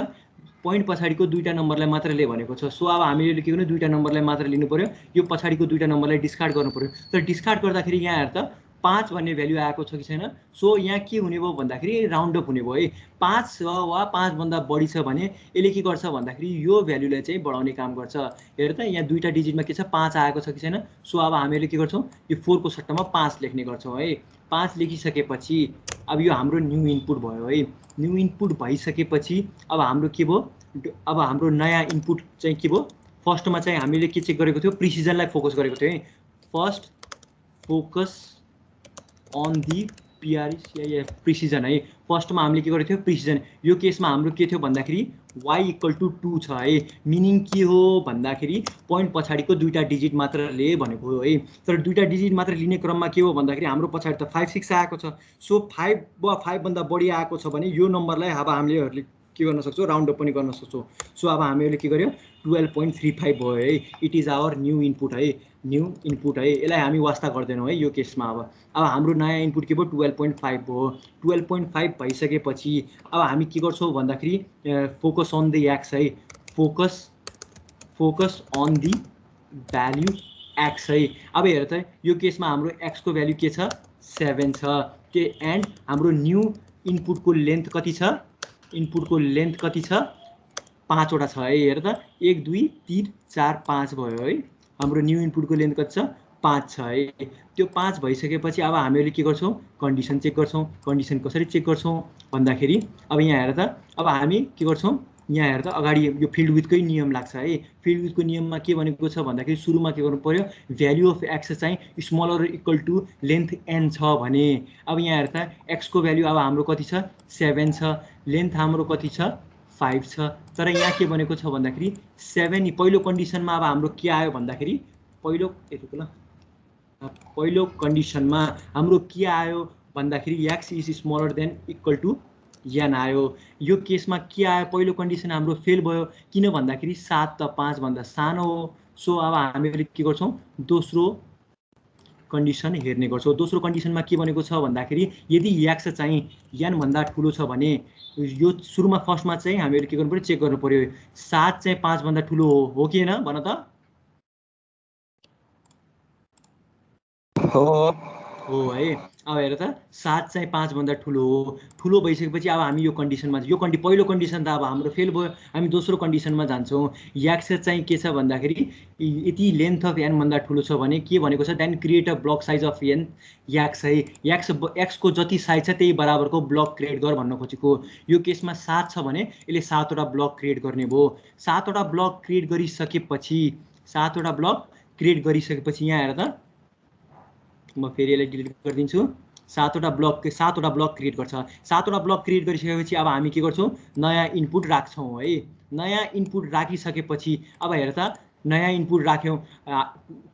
पोइन्ट पछाडिको 2टा नम्बरलाई मात्र ले भनेको छ। सो अब हामीले के गर्नु, 2टा नम्बरलाई मात्र लिनु पर्यो, यो पछाडिको 2टा नम्बरलाई डिस्कार्ड गर्नु पर्यो। तर डिस्कार्ड गर्दाखेरि यहाँ हेर त 5 भन्ने भ्यालु आएको छ कि छैन। सो यहाँ के हुने भयो भन्दाखेरि राउन्ड अप हुने भयो है। 5 वा 5 भन्दा बढी छ भने यसले के गर्छ भन्दाखेरि यो भ्यालुलाई चाहिँ बढाउने काम गर्छ। हेर त यहाँ 2टा डिजिटमा के छ, 5 आएको छ कि छैन। सो अब हामीले के गर्छौँ, यो 4 को सट्टामा 5 लेख्ने गर्छौँ है। 5 लेखिसकेपछि अब यो हाम्रो न्यू इनपुट भयो है। न्यू इनपुट भइसकेपछि अब हाम्रो के भयो, अब हाम्रो नयाँ इनपुट चाहिँ के भयो, फर्स्टमा चाहिँ हामीले के चेक गरेको थियो, प्रिसिजनलाई फोकस गरेको थियो है। First focus on the precision है। फर्स्टमा हामीले के गरेको थियो, प्रिसिजन। यो केसमा हाम्रो के थियो भन्दाखेरि y = 2 छ है। मिनिङ के हो भन्दाखेरि पोइन्ट पछाडिको 2टा डिजिट मात्र ले भनेको हो है। तर 2टा डिजिट मात्र लिने क्रममा के हो भन्दाखेरि हाम्रो पछाडि त 5 6 आएको छ। सो 5 वा 5 भन्दा बढी आएको छ भने यो नम्बरलाई अब हामीले के गर्न सक्छौँ, राउन्ड अप पनि गर्न सक्छौँ। सो अब हामीले के गर्यो, 12.35 भयो है। It is our new input है, न्यू इनपुट है। यसलाई हामी वास्ता गर्दैनौँ है यो केसमा। अब हाम्रो नयाँ इनपुट के भयो, 12.5 भयो। 12.5 भइसकेपछि अब हामी के गर्छौँ भन्दाखेरि फोकस अन द एक्स है। Focus on the value X है। अब हेर त यो केसमा हाम्रो एक्सको भ्याल्यु के छ, 7 छ। के एन्ड हाम्रो न्यू इनपुटको लेन्थ कति छ, इनपुटको लेन्थ कति छ, 5 वटा छ है। हेर त 1 2 3 4 5 भयो है। हाम्रो न्यू इनपुटको लेन्थ कति छ, 5 छ है। त्यो 5 भइसकेपछि अब हामीले के गर्छौँ, कन्डिसन चेक गर्छौँ। कन्डिसन कसरी चेक गर्छौँ भन्दाखेरि अब यहाँ हेर त, अब हामी के गर्छौँ, यहाँ हेर त अगाडि यो फिल्ड विथकै नियम लाग्छ है। फिल्ड विथको नियममा के भनेको छ भन्दाखेरि सुरुमा के गर्नु पर्यो, भ्याल्यु अफ एक्स चाहिँ smaller equal to length N छ भने। अब यहाँ हेर त एक्सको भ्याल्यु अब हाम्रो कति छ, 7 छ। लेन्थ हाम्रो कति छ, 5 छ। तर यहाँ के भनेको छ भन्दाखेरि 7 पहिलो कन्डिसनमा अब हाम्रो के आयो भन्दाखेरि पहिलो कन्डिसनमा हाम्रो के आयो भन्दाखेरि x is smaller than equal to n आयो। यो केसमा के आयो पहिलो कन्डिसन हाम्रो फेल भयो किन भन्दाखेरि 7 त 5 भन्दा सानो हो। सो अब हामीले के गर्छौं दोस्रो कन्डिसन हेर्ने गर्छौं। दोस्रो कन्डिसनमा के भनेको छ भन्दाखेरि यदि x चाहिँ n भन्दा ठुलो छ भने यो सुरुमा फर्स्टमा चाहिँ हामीले के गर्नु पर्यो चेक गर्नु पर्यो 7 चाहिँ 5 भन्दा ठुलो हो कि हैन भन त। हो है। अब हेर त 7 चाहिँ 5 भन्दा ठुलो हो। ठुलो भइसकेपछि अब हामी यो कन्डिसनमा पहिलो कन्डिसन त अब हाम्रो फेल भयो। हामी दोस्रो कन्डिसनमा जान्छौं। x चाहिँ के छ भन्दाखेरि यदि लेन्थ अफ n भन्दा ठुलो छ भने के भनेको छ then create a block size of n x है। x को जति साइज छ त्यही बराबरको ब्लक क्रिएट गर भन्न खोजेको। यो केसमा 7 छ भने यसले 7 वटा ब्लक क्रिएट गर्ने भयो। 7 वटा ब्लक क्रिएट गरिसकेपछि यहाँ हेर त म फेरि यसलाई डिलिट गरिदिन्छु। 7 वटा ब्लक क्रिएट गर्छ। 7 वटा ब्लक क्रिएट गरिसकेपछि अब हामी के गर्छौं नयाँ इनपुट राख्छौं है। नयाँ इनपुट राखिसकेपछि अब हेर त नयाँ इनपुट राख्यौं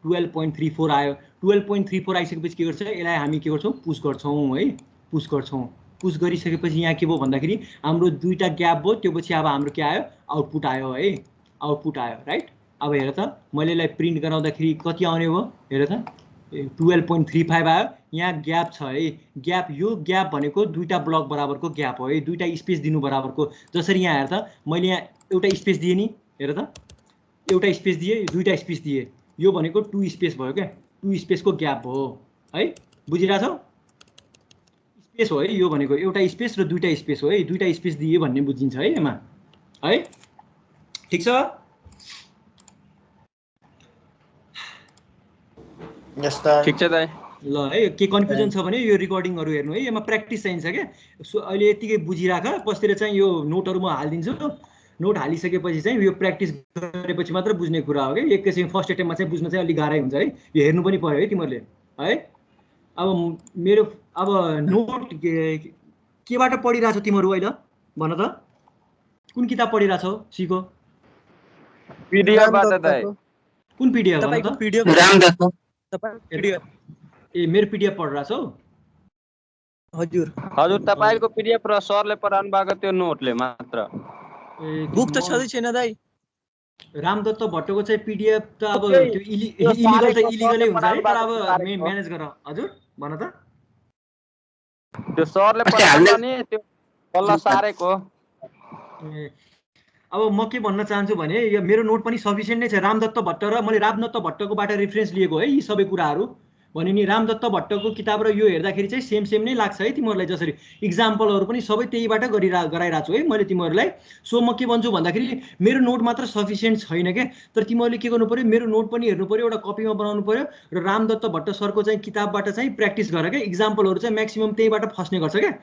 12.34 आयो। 12.34 आइसकेपछि के गर्छ यसलाई हामी के गर्छौं पुश गर्छौं है। पुश गरिसकेपछि यहाँ के भयो भन्दाखेरि हाम्रो दुईटा ग्याप भयो। त्योपछि अब हाम्रो के आयो आउटपुट आयो है। आउटपुट आयो राइट। अब हेर त मैले यसलाई प्रिन्ट गराउँदाखेरि कति आउने भयो हेर त 12.35 आयो। यहाँ ग्याप छ है। ग्याप यो ग्याप भनेको दुईटा ब्लक बराबरको ग्याप हो है। दुईटा स्पेस दिनु बराबरको। जसरी यहाँ हेर त मैले यहाँ एउटा स्पेस दिए नि हेर त एउटा स्पेस दिए दुईटा स्पेस दिए यो भनेको 2 स्पेस भयो क्या। 2 स्पेसको ग्याप हो है। बुझिरहेछौ स्पेस हो है। यो भनेको एउटा स्पेस र दुईटा स्पेस हो है। दुईटा स्पेस दिए भन्ने बुझिन्छ है यसमा है। ठीक छ ठीक छ दाइ। ल है के कन्फ्युजन छ भने यो रिकर्डिङहरु हेर्नु है। यसमा प्र्याक्टिस चाहिन्छ क्या। सो अहिले यतिकै बुझिराख। पछितिर चाहिँ यो नोटहरु म हाल्दिन्छु। नोट हालिसकेपछि चाहिँ यो प्र्याक्टिस गरेपछि मात्र बुझ्ने कुरा हो क्या। एकैछिन फर्स्ट अटेम्पमा चाहिँ बुझ्न चाहिँ अलि गाह्रै हुन्छ है। यो हेर्नु पनि पर्यो है तिमीहरुले है। अब मेरो अब नोट केबाट पढिराछौ तिमीहरु अहिले भन त कुन किताब पढिराछौ सिको पीडीएफ बाट दाइ। कुन पीडीएफ भन त पीडीएफ ए मेरो पीडीएफ पढिराछौ हजुर तपाईको पीडीएफ र सरले पढाउनु भएको त्यो नोटले मात्र बुक त छँदै छैन दाइ। रामदत्त भट्टको चाहिँ पीडीएफ त अब त्यो इलिगलै हुन्छ है। तर अब म्यानेज गर। हजुर भन त त्यो सरले पढाउनु नि त्यो बल्ल सारेको। अब म के भन्न चाहन्छु भने यो मेरो नोट पनि सफिसिएन्ट नै छ। रामदत्त भट्ट र मैले रामदत्त भट्टकोबाट रेफरेन्स लिएको है। यी सबै कुराहरू भने नि रामदत्त भट्टको किताब र यो हेर्दाखेरि चाहिँ सेम नै लाग्छ है तिमीहरूलाई। जसरी इक्जाम्पलहरू पनि सबै त्यहीबाट गराइरहेको छु है मैले तिमीहरूलाई। सो म के भन्छु भन्दाखेरि मेरो नोट मात्र सफिसिएन्ट छैन क्या। तर तिमीहरूले के गर्नु पर्यो मेरो नोट पनि हेर्नु पर्यो एउटा कपीमा बनाउनु पर्यो र रामदत्त भट्ट सरको चाहिँ किताबबाट चाहिँ प्र्याक्टिस गर क्या। इक्जाम्पलहरू चाहिँ म्याक्सिमम त्यहीबाट फस्ने गर्छ क्या।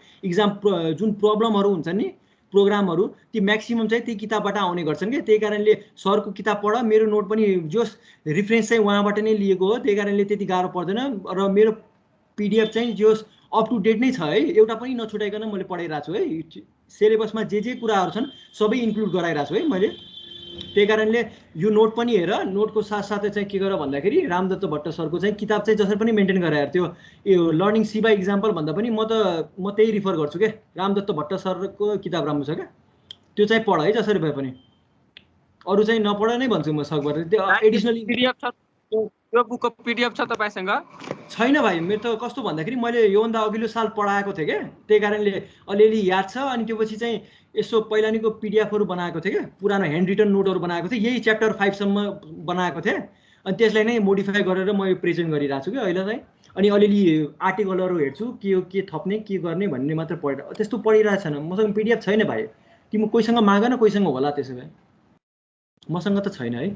जुन प्रब्लमहरू हुन्छन् नि प्रोग्रामहरू ती म्याक्सिमम चाहिँ त्यही किताबबाट आउने गर्छन् क्या। त्यही कारणले सरको किताब पढ। मेरो नोट पनि जोस रिफरेन्स चाहिँ उहाँबाट नै लिएको हो। त्यही कारणले त्यति गाह्रो पर्दैन र मेरो पीडीएफ चाहिँ जोस अप टु डेट नै छ है। एउटा पनि नछुटाइकन मैले पढाइरहेको छु है। सिलेबसमा जे कुराहरू छन् सबै इन्क्लुड गराइरहेको छु है मैले। त्यही कारणले यो नोट पनि हेर। नोटको साथसाथै चाहिँ के गर भन्दाखेरि रामदत्त भट्ट सरको चाहिँ किताब चाहिँ जसरी पनि मेन्टेन गरेर त्यो यो लर्निङ सी बाई इक्जाम्पल भन्दा पनि म त्यही रिफर गर्छु क्या। रामदत्त भट्ट सरको किताब राम्रो छ क्या। त्यो चाहिँ पढ है जसरी भए पनि। अरू चाहिँ नपढ नै भन्छु म सकभर। त्यो एडिसनली पीडीएफ छ त्यो बुकको पीडीएफ छ तपाईसँग? छैन भाइ। मेरो त कस्तो भन्दाखेरि मैले योभन्दा अघिल्लो साल पढाएको थिएँ क्या। त्यही कारणले अलिअलि याद छ। अनि त्योपछि चाहिँ यसो पहिलानीको पीडीएफहरु बनाएको थिएँ क्या। पुरानो ह्यान्ड रिटन नोटहरु बनाएको थिएँ। यही च्याप्टर 5 सम्म बनाएको थिएँ। अनि त्यसलाई नै मोडिफाई गरेर म यो प्रेजेन्ट गरिरहेको छु क्या अहिले चाहिँ। अनि अलिअलि आर्टिकलहरु हेर्छु के थप्ने के गर्ने भन्ने मात्र पढेर त्यस्तो पढिरहेको छैन। मसँग पीडीएफ छैन भाइ। तिमी कोहीसँग माग न कोहीसँग होला त्यसो भए। मसँग त छैन है।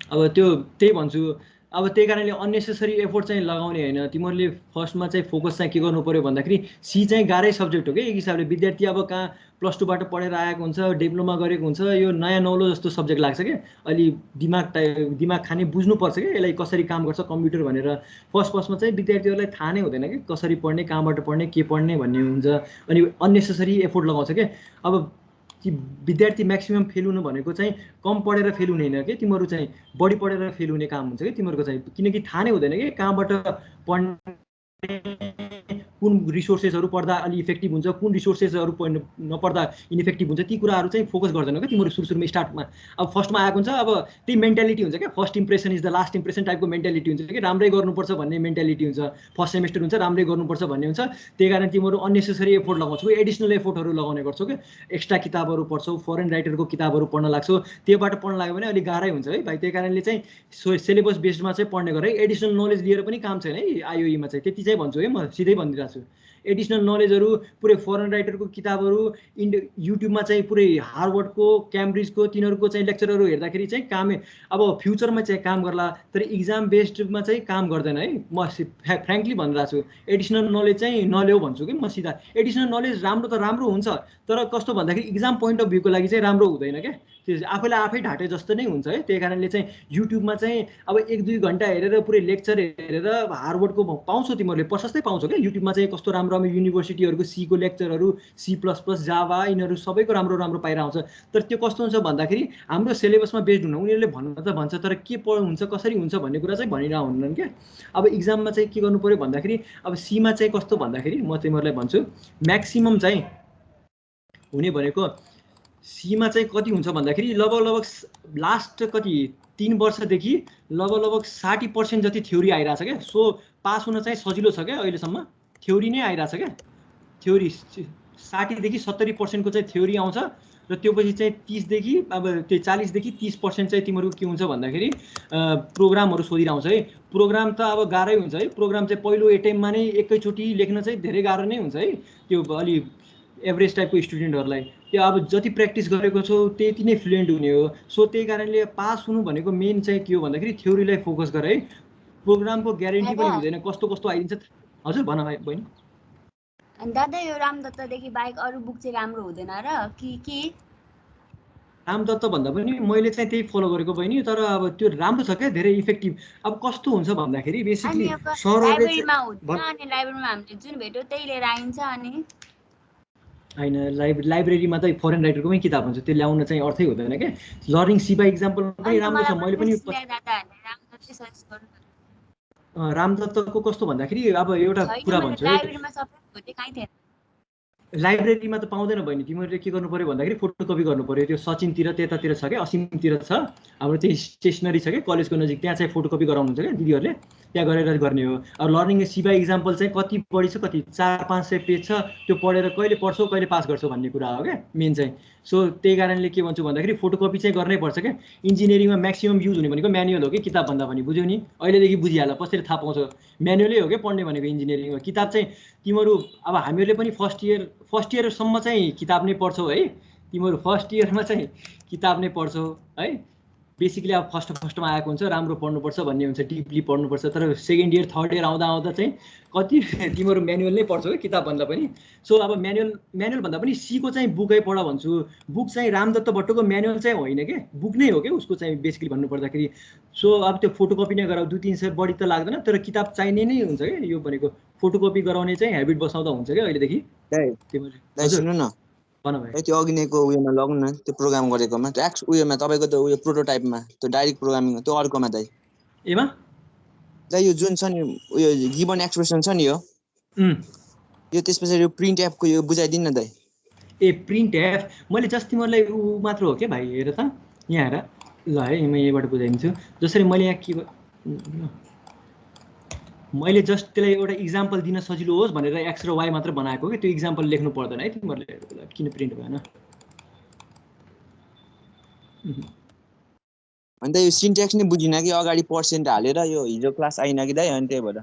अब त्यही भन्छु। अब त्यही कारणले अननेसेसरी एफोर्ट चाहिँ लगाउने हैन। तिमीहरुले फर्स्टमा चाहिँ फोकस चाहिँ के गर्नु पर्यो भन्दाखेरि सी चाहिँ गाह्रै सब्जेक्ट हो के। एक हिसाबले विद्यार्थी अब कहाँ प्लस 2 बाट पढेर आएको हुन्छ डिप्लोमा गरेको हुन्छ यो नयाँ नौलो जस्तो सब्जेक्ट लाग्छ के। अलि दिमाग खाने बुझ्नु पर्छ के यसलाई कसरी काम गर्छ कम्प्युटर भनेर। फर्स्टमा चाहिँ विद्यार्थीहरुलाई थाहा नै हुँदैन के कसरी पढ्ने कहाँबाट पढ्ने के पढ्ने भन्ने हुन्छ। अनि अननेसेसरी एफोर्ट लगाउँछ के। अब कि विद्यार्थी म्याक्सिमम फेल हुनु भनेको चाहिँ कम पढेर फेल हुने होइन कि तिमीहरू चाहिँ बढी पढेर फेल हुने काम हुन्छ कि तिमीहरूको चाहिँ, किनकि थाहा नै हुँदैन कि कहाँबाट पढ्ने कुन रिसोर्सेसहरू पढ्दा अलि इफेक्टिभ हुन्छ, कुन रिसोर्सेसहरू नपढ्दा इनइफेक्टिभ हुन्छ, ती कुराहरू चाहिँ फोकस गर्दैनौ क्या तिमीहरू सुरुमा स्टार्टमा। अब फर्स्टमा आएको हुन्छ, अब त्यही मेन्टालिटी हुन्छ क्या, first impression is the last impression टाइपको मेन्टालिटी हुन्छ कि राम्रै गर्नुपर्छ भन्ने मेन्टालिटी हुन्छ, फर्स्ट सेमेस्टर हुन्छ राम्रै गर्नुपर्छ भन्ने हुन्छ। त्यही कारण तिमीहरू अननेसेसरी एफोर्ट लगाउँछौ, एडिसनल एफोर्टहरू लगाउने गर्छौ कि एक्स्ट्रा किताबहरू पढ्छौ, फरेन राइटरको किताबहरू पढ्न लाग्छौ, त्योबाट पढ्न लाग्यो भने अलिक गाह्रै हुन्छ है भाइ। त्यही कारणले चाहिँ सिलेबस बेस्डमा चाहिँ पढ्ने गर है, एडिसनल नलेज लिएर पनि काम छैन है आइओईमा चाहिँ, त्यति चाहिँ भन्छु है म, सिधै भनिदिरहेको छु। एडिसनल नलेजहरू पुरै फरेन राइटरको किताबहरू युट्युबमा चाहिँ पुरै हार्वर्डको क्याम्ब्रिजको तिनीहरूको चाहिँ लेक्चरहरू हेर्दाखेरि चाहिँ काम अब फ्युचरमा चाहिँ काम गर्ला, तर इक्जाम बेस्डमा चाहिँ काम गर्दैन है। म फ्रेङ्कली भनिरहेको छु, एडिसनल नलेज चाहिँ नल्याऊ भन्छु कि म सिधा। एडिसनल नलेज राम्रो त राम्रो हुन्छ, तर कस्तो भन्दाखेरि इक्जाम पोइन्ट अफ भ्यूको लागि चाहिँ राम्रो हुँदैन क्या, त्यो आफैलाई आफै ढाँटे जस्तो नै हुन्छ है। त्यही कारणले चाहिँ युट्युबमा चाहिँ अब 1-2 घन्टा हेरेर पुरै लेक्चर हेरेर हार्वर्डको पाउँछौ तिमीहरूले, प्रशस्तै पाउँछौ क्या युट्युबमा चाहिँ, कस्तो राम्रो राम्रो युनिभर्सिटीहरूको सीको लेक्चरहरू, C++, जावा यिनीहरू सबैको राम्रो राम्रो पाइरहेको हुन्छ। तर त्यो कस्तो हुन्छ भन्दाखेरि हाम्रो सिलेबसमा बेस्ड हुन, उनीहरूले भन्न त भन्छ तर के हुन्छ कसरी हुन्छ भन्ने कुरा चाहिँ भनिरहेको हुनुहुन्न क्या। अब इक्जाममा चाहिँ के गर्नु पऱ्यो भन्दाखेरि, अब सीमा चाहिँ कस्तो भन्दाखेरि म तिमीहरूलाई भन्छु, म्याक्सिमम चाहिँ हुने भनेको सीमा चाहिँ कति हुन्छ भन्दाखेरि लगभग लास्ट कति 3 वर्षदेखि लगभग 60% जति थ्योरी आइरहेछ क्या। सो पास हुन चाहिँ सजिलो छ क्या, अहिलेसम्म थ्योरी नै आइरहेछ क्या। थ्योरी 60देखि 70% को चाहिँ थ्योरी आउँछ, र त्यो पछि चाहिँ 30देखि अब त्यो 40देखि 30% चाहिँ तिमीहरूको के हुन्छ भन्दाखेरि प्रोग्रामहरू सोधिरहन्छ है। प्रोग्राम त अब गाह्रै हुन्छ है, प्रोग्राम चाहिँ पहिलो एटेम्पमा नै एकैचोटि लेख्न चाहिँ धेरै गाह्रो नै हुन्छ है त्यो अलि एभरेज टाइपको स्टुडेन्टहरूलाई। त्यो अब जति प्र्याक्टिस गरेको छौ त्यति नै फ्लुएन्ट हुने हो। सो त्यही कारणले पास हुनु भनेको मेन चाहिँ के हो भन्दाखेरि थ्योरीलाई फोकस गर है, प्रोग्रामको ग्यारेन्टी पनि हुँदैन, कस्तो कस्तो आइदिन्छ। हजुर भन भाइ बहिनी। अनि दादा यो रामदत्तदेखि बाहेक अरू बुक चाहिँ राम्रो हुँदैन र के? रामदत्त भन्दा पनि मैले चाहिँ त्यही फलो गरेको बहिनी, तर अब त्यो राम्रो छ क्या, धेरै इफेक्टिभ। अब कस्तो हुन्छ भन्दाखेरि बेसिकली सरहरूले लाइब्रेरीमा हुँदैन, अनि लाइब्रेरीमा हामीले जुन भेट्यो त्यही लिएर आइन्छ। अनि होइन लाइब्रेरीमा त फरेन राइटरकोमै किताब हुन्छ, त्यो ल्याउन चाहिँ अर्थै हुँदैन क्या। लर्निङ सी बाई इक्जाम्पल पनि राम्रो छ, मैले पनि रामदत्तको कस्तो भन्दाखेरि अब एउटा कुरा भन्छु है, लाइब्रेरीमा त पाउँदैन बहिनी। तिमीहरूले के गर्नु पर्यो भन्दाखेरि फोटोकपी गर्नु पर्यो, त्यो सचिनतिर त्यतातिर छ क्या, असीमतिर छ, हाम्रो त्यही स्टेसनरी छ क्या कलेजको नजिक, त्यहाँ चाहिँ फोटोकपी गराउनुहुन्छ क्या दिदीहरूले, त्यहाँ गरेर गर्ने हो। अब लर्निङ सी बाई इक्जाम्पल चाहिँ कति बढी छ, कति 400-500 पेज छ, त्यो पढेर कहिले पढ्छौ कहिले पास गर्छौ भन्ने कुरा हो क्या मेन चाहिँ। सो त्यही कारणले के भन्छु भन्दाखेरि फोटोकपी चाहिँ गर्नै पर्छ क्या। इन्जिनियरिङमा म्याक्सिमम युज हुने भनेको म्यानुअल हो कि किताबभन्दा पनि, बुझ्यौ नि, अहिलेदेखि बुझिहाल, कसरी थाहा पाउँछ, म्यानुअलै हो क्या पढ्ने भनेको इन्जिनियरिङमा। किताब चाहिँ तिमीहरू अब हामीहरूले पनि फर्स्ट इयरसम्म चाहिँ किताब नै पढ्छौ है, तिमीहरू फर्स्ट इयरमा चाहिँ किताब नै पढ्छौ है। बेसिकली अब फर्स्टमा आएको हुन्छ, राम्रो पढ्नुपर्छ भन्ने हुन्छ, डिपली पढ्नुपर्छ, तर सेकेन्ड इयर थर्ड इयर आउँदा चाहिँ कति तिमीहरू म्यानुअल नै पढ्छौ है किताब भन्दा पनि। सो अब म्यानुअल भन्दा पनि सीको चाहिँ बुकै पढ भन्छु। बुक चाहिँ रामदत्त भट्टको म्यानुअल चाहिँ होइन क्या, बुक नै हो क्या उसको चाहिँ बेसिकली भन्नुपर्दाखेरि। सो अब त्यो फोटोकपी नै गराऊ, 2-300 बढी त लाग्दैन, तर किताब चाहिने नै हुन्छ क्या। यो भनेको फोटोकपी गराउने चाहिँ हेबिट बसाउँदा हुन्छ क्या अहिलेदेखि। सुन्नु न, त्यो अघिनेको उयोमा लग्नु न, त्यो प्रोग्राम गरेकोमा, त्यो उयोमा तपाईँको त उयो प्रोटोटाइपमा, त्यो डाइरेक्ट प्रोग्रामिङ, त्यो अर्कोमा दाइ एमा दाइ यो जुन छ नि उयो गिभन एक्सप्रेसन छ नि यो त्यस पछाडि यो प्रिन्ट एपको यो बुझाइदिनु न दाइ। ए प्रिन्ट एप मैले जस्ट तिमीहरूलाई ऊ मात्र हो क्या भाइ, हेर त यहाँ हेर ल है, म यहीँबाट बुझाइदिन्छु। जसरी मैले यहाँ के मैले जस्ट त्यसलाई एउटा इक्जाम्पल दिन सजिलो होस् भनेर एक्स र वाइ मात्र बनाएको कि, त्यो इक्जाम्पल लेख्नु पर्दैन है तिमीहरूले, किन प्रिन्ट भएन। अन्त यो सिन्ट्याक्स नै बुझिन कि अगाडि पर्सेन्ट हालेर यो हिजो क्लास आइन कि दाइ, अनि त्यही भएर।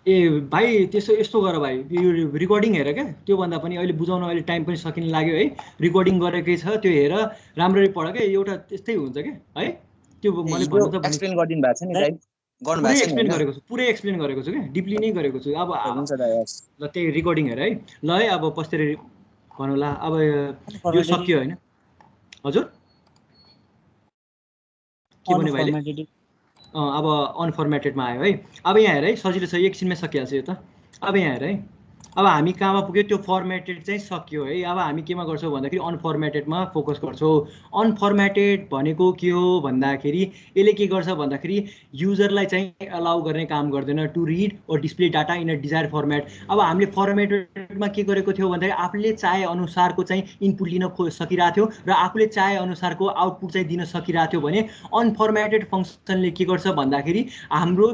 ए भाइ त्यसो यस्तो गर भाइ, यो रिकर्डिङ हेर क्या, त्योभन्दा पनि अहिले बुझाउन अहिले टाइम पनि सकिन लाग्यो है, रिकर्डिङ गरेकै छ त्यो हेर, राम्ररी पढ क्या, एउटा त्यस्तै हुन्छ क्या है। त्यो मैले भन्नु त एक्सप्लेन गरिदिनु भएको छ नि दाइ, गर्नु भएको छ, एक्सप्लेन गरेको छु, पुरै एक्सप्लेन गरेको छु क्या, डिपली नै गरेको छु। अब हुन्छ दाइ, ल त्यही रिकर्डिङ हेर है, ल है। अब पस्तिर भनौँ ल, अब यो सक्यो होइन, हजुर के भन्यो भाइले? अब अनफर्मेटेडमा आयो है। अब यहाँ हेर है, सजिलो छ, एकछिनमै सकिहाल्छ यो त। अब यहाँ हेर है, अब हामी कहाँमा पुग्यो त्यो फर्मेटेड चाहिँ सक्यो है। अब हामी केमा गर्छौँ भन्दाखेरि अनफर्मेटेडमा फोकस गर्छौँ। अनफर्मेटेड भनेको के हो भन्दाखेरि यसले के गर्छ भन्दाखेरि युजरलाई चाहिँ अलाउ गर्ने काम गर्दैन to read or display data in a desire format. अब हामीले फर्मेटेडमा के गरेको थियो भन्दाखेरि आफूले चाहे अनुसारको चाहिँ इनपुट लिन सकिरहेको थियो र आफूले चाहे अनुसारको आउटपुट चाहिँ दिन सकिरहेको थियो भने अनफर्मेटेड फङ्सनले के गर्छ भन्दाखेरि हाम्रो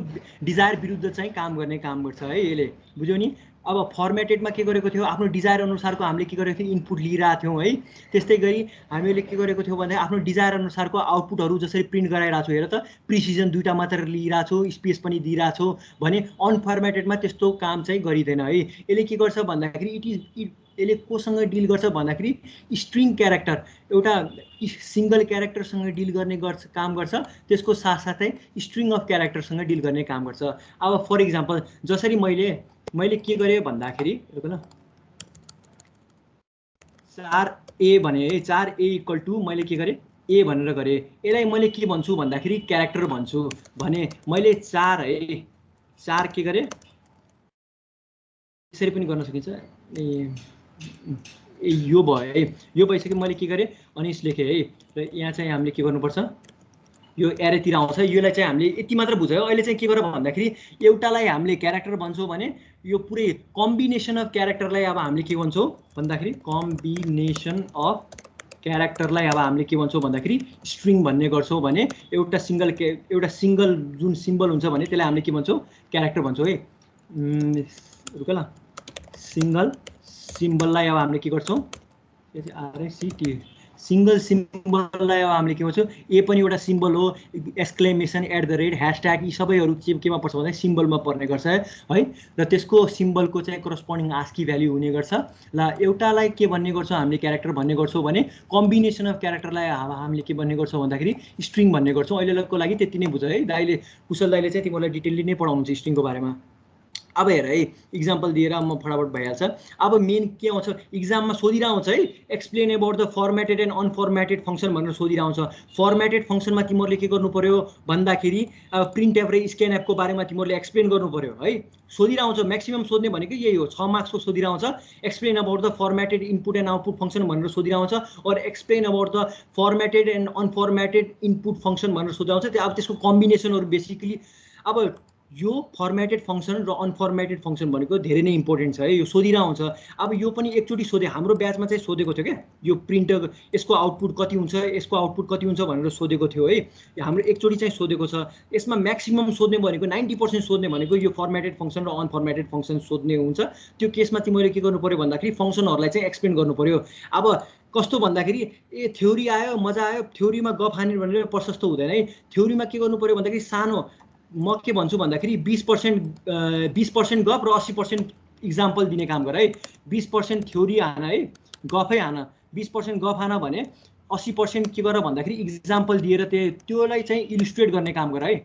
डिजायर विरुद्ध चाहिँ काम गर्ने काम गर्छ है यसले, बुझ्यौ नि। अब फर्मेटेडमा के गरेको थियो आफ्नो डिजायर अनुसारको हामीले के गरेको थियो इनपुट लिइरहेको थियौँ है। त्यस्तै गरी हामीले के गरेको थियो भन्दा आफ्नो डिजायर अनुसारको आउटपुटहरू जसरी प्रिन्ट गराइरहेको छु, हेर त प्रिसिजन 2टा मात्र लिइरहेको छु, स्पेस पनि दिइरहेको छु भने अनफर्मेटेडमा त्यस्तो काम चाहिँ गरिँदैन है। यसले के गर्छ भन्दाखेरि यसले कोसँग डिल गर्छ भन्दाखेरि स्ट्रिङ क्यारेक्टर, एउटा सिङ्गल क्यारेक्टरसँग डिल गर्ने काम गर्छ, त्यसको साथसाथै स्ट्रिङ अफ क्यारेक्टरसँग डिल गर्ने काम गर्छ। अब फर इक्जाम्पल जसरी मैले के गरेँ भन्दाखेरि हेर्नु न 4a भने है, 4a = मैले के गरेँ a भनेर गरेँ। यसलाई मैले के भन्छु भन्दाखेरि क्यारेक्टर भन्छु भने मैले 4 है 4 के गरेँ यसरी पनि गर्न सकिन्छ। यो भयो है, यो भइसक्यो। मैले के गरेँ अनिश लेखेँ है र यहाँ चाहिँ हामीले के गर्नुपर्छ यो एरेतिर आउँछ। यसलाई चाहिँ हामीले यति मात्र बुझ्यो। अहिले चाहिँ के गर भन्दाखेरि एउटालाई हामीले क्यारेक्टर भन्छौँ भने यो पुरै कम्बिनेसन अफ क्यारेक्टरलाई अब हामीले के भन्छौँ भन्दाखेरि कम्बिनेसन अफ क्यारेक्टरलाई अब हामीले के भन्छौँ भन्दाखेरि स्ट्रिङ भन्ने गर्छौँ भने एउटा सिङ्गल जुन सिम्बल हुन्छ भने त्यसलाई हामीले के भन्छौँ क्यारेक्टर भन्छौँ है। रुक ल, सिङ्गल सिम्बललाई अब हामीले के गर्छौँ RICT सिङ्गल सिम्बललाई अब हामीले के भन्छौँ ए पनि एउटा सिम्बल हो, एक्सक्लेमेसन @ ह्यासट्याग यी सबैहरू केमा पर्छ भन्दा सिम्बलमा पर्ने गर्छ है। र त्यसको सिम्बलको चाहिँ करस्पोन्डिङ आस्की भ्याल्यू हुने गर्छ। ल एउटालाई के भन्ने गर्छौँ हामीले क्यारेक्टर भन्ने गर्छौँ भने कम्बिनेसन अफ क्यारेक्टरलाई हामीले के भन्ने गर्छौँ भन्दाखेरि स्ट्रिङ भन्ने गर्छौँ। अहिलेको लागि त्यति नै बुझ है दाइले, कुशल दाइले चाहिँ तिमीलाई डिटेलली नै पढाउनुहुन्छ स्ट्रिङको बारेमा। अब हेर है इक्जाम्पल दिएर म फटाफट भइहाल्छ। अब मेन के आउँछ इक्जाममा सोधिरहन्छ है, explain about the formatted and unformatted function भनेर सोधिरहन्छ। फर्मेटेड फङ्सनमा तिमीहरूले के गर्नु पर्यो भन्दाखेरि अब प्रिन्ट एफ र स्क्यान एफको बारेमा तिमीहरूले एक्सप्लेन गर्नु पर्यो है। सोधिरहन्छ म्याक्सिमम सोध्ने भनेको यही हो, 6 मार्क्सको सोधिरहन्छ। Explain about the formatted input and output function भनेर सोधिरहन्छ और explain about the formatted and unformatted input function भनेर सोधिरहन्छ। अब त्यसको कम्बिनेसनहरू बेसिकली अब यो फर्मेटेड फङ्सन र अनफर्मेटेड फङ्सन भनेको धेरै नै इम्पोर्टेन्ट छ है, यो सोधिरहन्छ। अब यो पनि एकचोटि सोधे, हाम्रो ब्याचमा चाहिँ सोधेको थियो क्या, यो प्रिन्ट यसको आउटपुट कति हुन्छ यसको आउटपुट कति हुन्छ भनेर सोधेको थियो है। हाम्रो एकचोटि चाहिँ सोधेको छ। यसमा म्याक्सिमम सोध्ने भनेको 90% सोध्ने भनेको यो फर्मेटेड फङ्सन र अनफर्मेटेड फङ्सन सोध्ने हुन्छ। त्यो केसमा तिमीले के गर्नु पर्यो भन्दाखेरि फङ्सनहरूलाई चाहिँ एक्सप्लेन गर्नु पर्यो। अब कस्तो भन्दाखेरि थ्योरी आयो मजा आयो, थ्योरीमा गफ हान्ने भनेर प्रशस्त हुँदैन है। थ्योरीमा के गर्नु पर्यो भन्दाखेरि सानो म के भन्छु भन्दाखेरि 20% गफ र 80% इक्जाम्पल दिने काम गर है। 20% थ्योरी हान है, गफै हान, 20% गफ हान भने 80% के गर भन्दाखेरि इक्जाम्पल दिएर त्योलाई चाहिँ इलिस्ट्रेट गर्ने काम गर है।